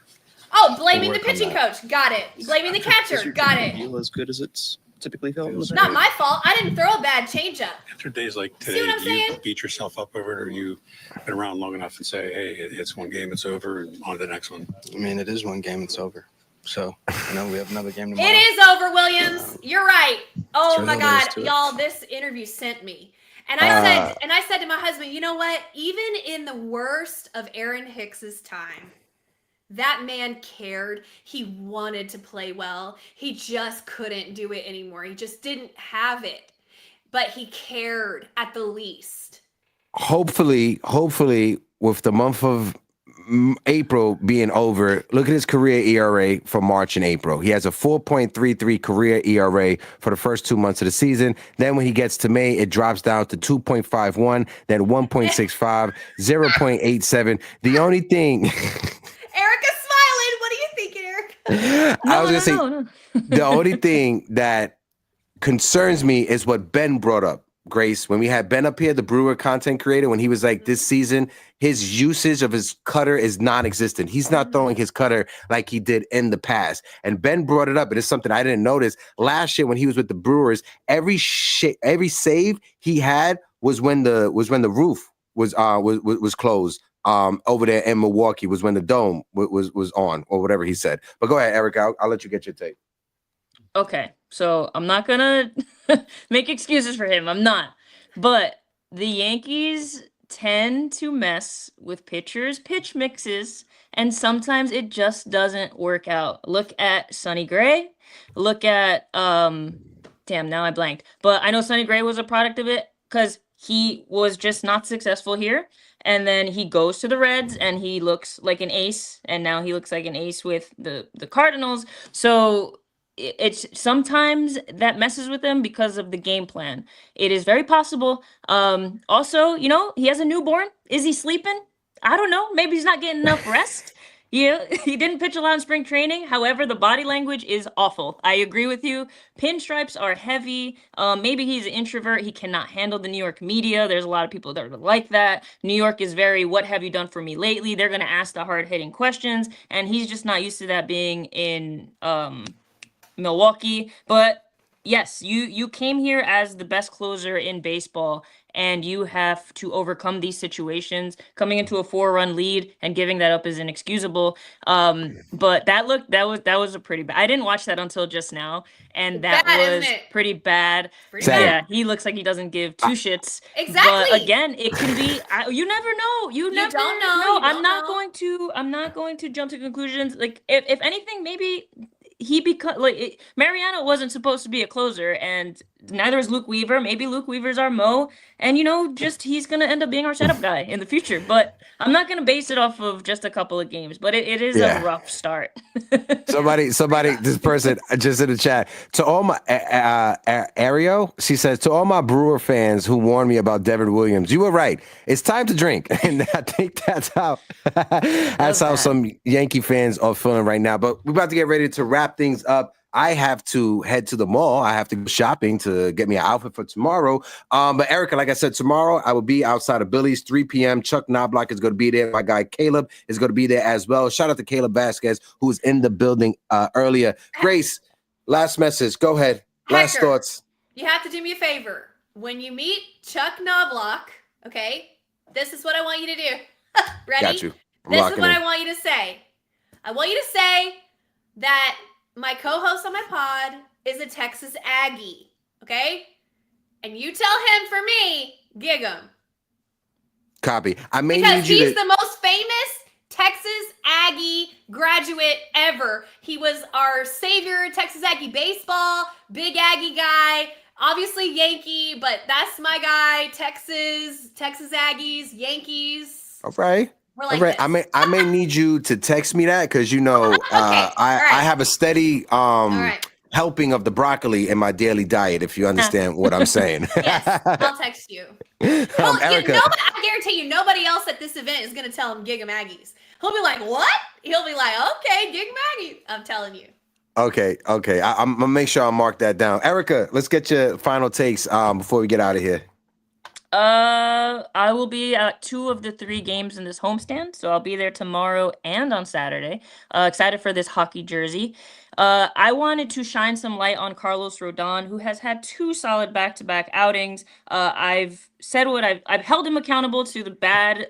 Oh, blaming the pitching coach. Got it. Blaming the catcher. Got it. Feel as good as it's typically felt. Not my fault. I didn't throw a bad changeup. After days like today, See what I'm do you saying? beat yourself up over it, or you been around long enough and say, hey, it's one game, it's over, and on to the next one? I mean, it is one game, it's over. So, we have another game tomorrow. It is over, Williams. You're right. Oh That's my really God, nice to it. y'all! This interview sent me, and I said to my husband, you know what? Even in the worst of Aaron Hicks's time, that man cared. He wanted to play well. He just couldn't do it anymore. He just didn't have it, but he cared at the least. Hopefully, with the month of April being over, look at his career ERA for March and April. He has a 4.33 career ERA for the first 2 months of the season. Then when he gets to May, it drops down to 2.51, then 1.65, 0.87. The only thing... Erica's smiling. What are you thinking, Erica? I was going to say, the only thing that concerns me is what Ben brought up. Grace, when we had Ben up here, the Brewer content creator, when he was like, this season, his usage of his cutter is non-existent. He's not throwing his cutter like he did in the past. And Ben brought it up, and it's something I didn't notice. Last year when he was with the Brewers, every save he had was when the roof was closed. Over there in Milwaukee was when the dome was on, or whatever he said. But go ahead, Eric. I'll let you get your take. Okay, so I'm not gonna make excuses for him. I'm not. But the Yankees tend to mess with pitchers' pitch mixes, and sometimes it just doesn't work out. Look at Sonny Gray. Look at damn, now I blanked. But I know Sonny Gray was a product of it because he was just not successful here. And then he goes to the Reds and he looks like an ace, and now he looks like an ace with the Cardinals. So it's sometimes that messes with him because of the game plan. It is very possible. Also, you know, he has a newborn. Is he sleeping? I don't know. Maybe he's not getting enough rest. Yeah, he didn't pitch a lot in spring training. However, the body language is awful. I agree with you. Pinstripes are heavy. Maybe he's an introvert. He cannot handle the New York media. There's a lot of people that are like that. New York is very, what have you done for me lately? They're going to ask the hard-hitting questions, and he's just not used to that being in Milwaukee. But yes, you came here as the best closer in baseball, and you have to overcome these situations. Coming into a 4-run lead and giving that up is inexcusable. But that was a pretty bad. I didn't watch that until just now, and that was pretty bad. Yeah, he looks like he doesn't give two shits. Exactly. But again, it can be. You never know. You never don't know. I'm not going to jump to conclusions. Like if anything, maybe he Mariano wasn't supposed to be a closer, and neither is Luke Weaver. Maybe Luke Weaver's our Mo, and just he's gonna end up being our setup guy in the future. But I'm not gonna base it off of just a couple of games. But it is a rough start. somebody, this person just in the chat, to all my Ario, she says, to all my Brewer fans who warned me about Devin Williams, you were right. It's time to drink, and I think that's how some Yankee fans are feeling right now. But we're about to get ready to wrap things up. I have to head to the mall. I have to go shopping to get me an outfit for tomorrow. But Erica, like I said, tomorrow I will be outside of Billy's, 3 p.m. Chuck Knobloch is going to be there. My guy Caleb is going to be there as well. Shout out to Caleb Vasquez, who was in the building earlier. Grace, last message. Go ahead. Last Hector, thoughts. You have to do me a favor. When you meet Chuck Knobloch, okay, this is what I want you to do. Ready? Got you. This is what I want you to say. I want you to say that my co-host on my pod is a Texas Aggie, okay? And you tell him for me, gig him. Copy. I may because need you he's the most famous Texas Aggie graduate ever. He was our savior, Texas Aggie baseball, big Aggie guy, obviously Yankee, but that's my guy, Texas Aggies, Yankees. All right. We're like all right. I may need you to text me that because I have a steady helping of the broccoli in my daily diet. If you understand what I'm saying. Yes, I'll text you. Erica, I guarantee you, nobody else at this event is going to tell him gig 'em Aggies. He'll be like, "What?" He'll be like, "Okay, gig 'em Aggies." I'm telling you. Okay. I'm gonna make sure I mark that down. Erica, let's get your final takes before we get out of here. I will be at 2 of the 3 games in this homestand, so I'll be there tomorrow and on Saturday. Excited for this hockey jersey. I wanted to shine some light on Carlos Rodon, who has had 2 solid back-to-back outings. I've said what I've held him accountable to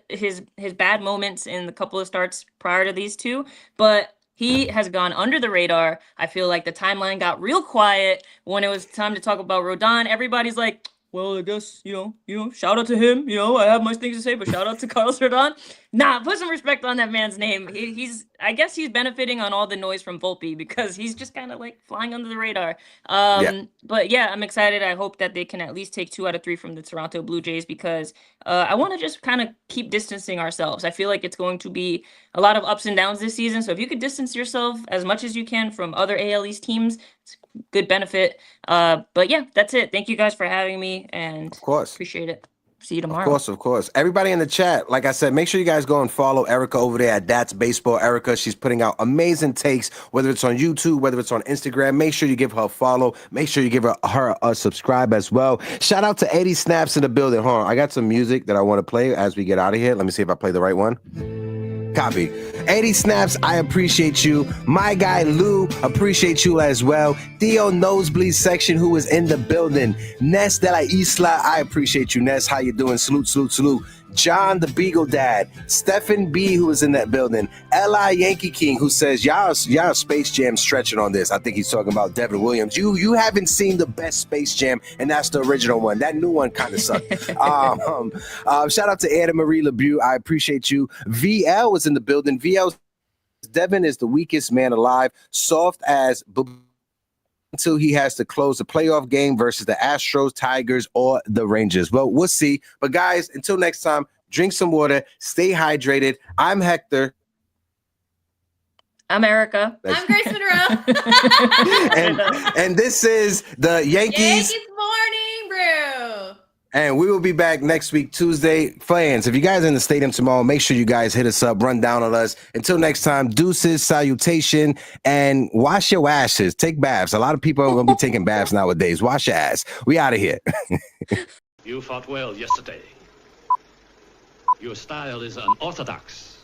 his bad moments in the couple of starts prior to these 2, but he has gone under the radar. I feel like the timeline got real quiet when it was time to talk about Rodon. Everybody's like, well, I guess, shout out to him. I have much things to say, but shout out to Carlos Rodon. Nah, put some respect on that man's name. I guess he's benefiting on all the noise from Volpe because he's just kind of like flying under the radar. But yeah, I'm excited. I hope that they can at least take 2 out of 3 from the Toronto Blue Jays because I want to just kind of keep distancing ourselves. I feel like it's going to be a lot of ups and downs this season. So if you could distance yourself as much as you can from other AL East teams, it's good benefit. But yeah, that's it. Thank you guys for having me, and of course, appreciate it. See you tomorrow. Of course. Everybody in the chat, like I said, make sure you guys go and follow Erica over there at That's Baseball Erica. She's putting out amazing takes, whether it's on YouTube, whether it's on Instagram. Make sure you give her a follow. Make sure you give her a subscribe as well. Shout out to 80 Snaps in the building. Hold on. I got some music that I want to play as we get out of here. Let me see if I play the right one. Copy. 80 Snaps, I appreciate you. My guy Lou, appreciate you as well. Theo Nosebleed Section, who is in the building. Ness de la Isla, I appreciate you, Ness. How you doing? Salute. John the Beagle Dad, Stephen B, who was in that building, L.I. Yankee King, who says, y'all Space Jam stretching on this. I think he's talking about Devin Williams. You haven't seen the best Space Jam, and that's the original one. That new one kind of sucked. Shout out to Anna Marie LeBeau. I appreciate you. VL was in the building. VL, Devin is the weakest man alive, soft as until he has to close the playoff game versus the Astros, Tigers, or the Rangers. Well, we'll see. But guys, until next time, drink some water, stay hydrated. I'm Hector. I'm Erica. I'm Grace Monroe. and this is the Yankees Morning Brew. And we will be back next week, Tuesday. Fans, if you guys are in the stadium tomorrow, make sure you guys hit us up, run down on us. Until next time, deuces, salutation, and wash your ashes. Take baths. A lot of people are going to be taking baths nowadays. Wash your ass. We out of here. You fought well yesterday. Your style is unorthodox.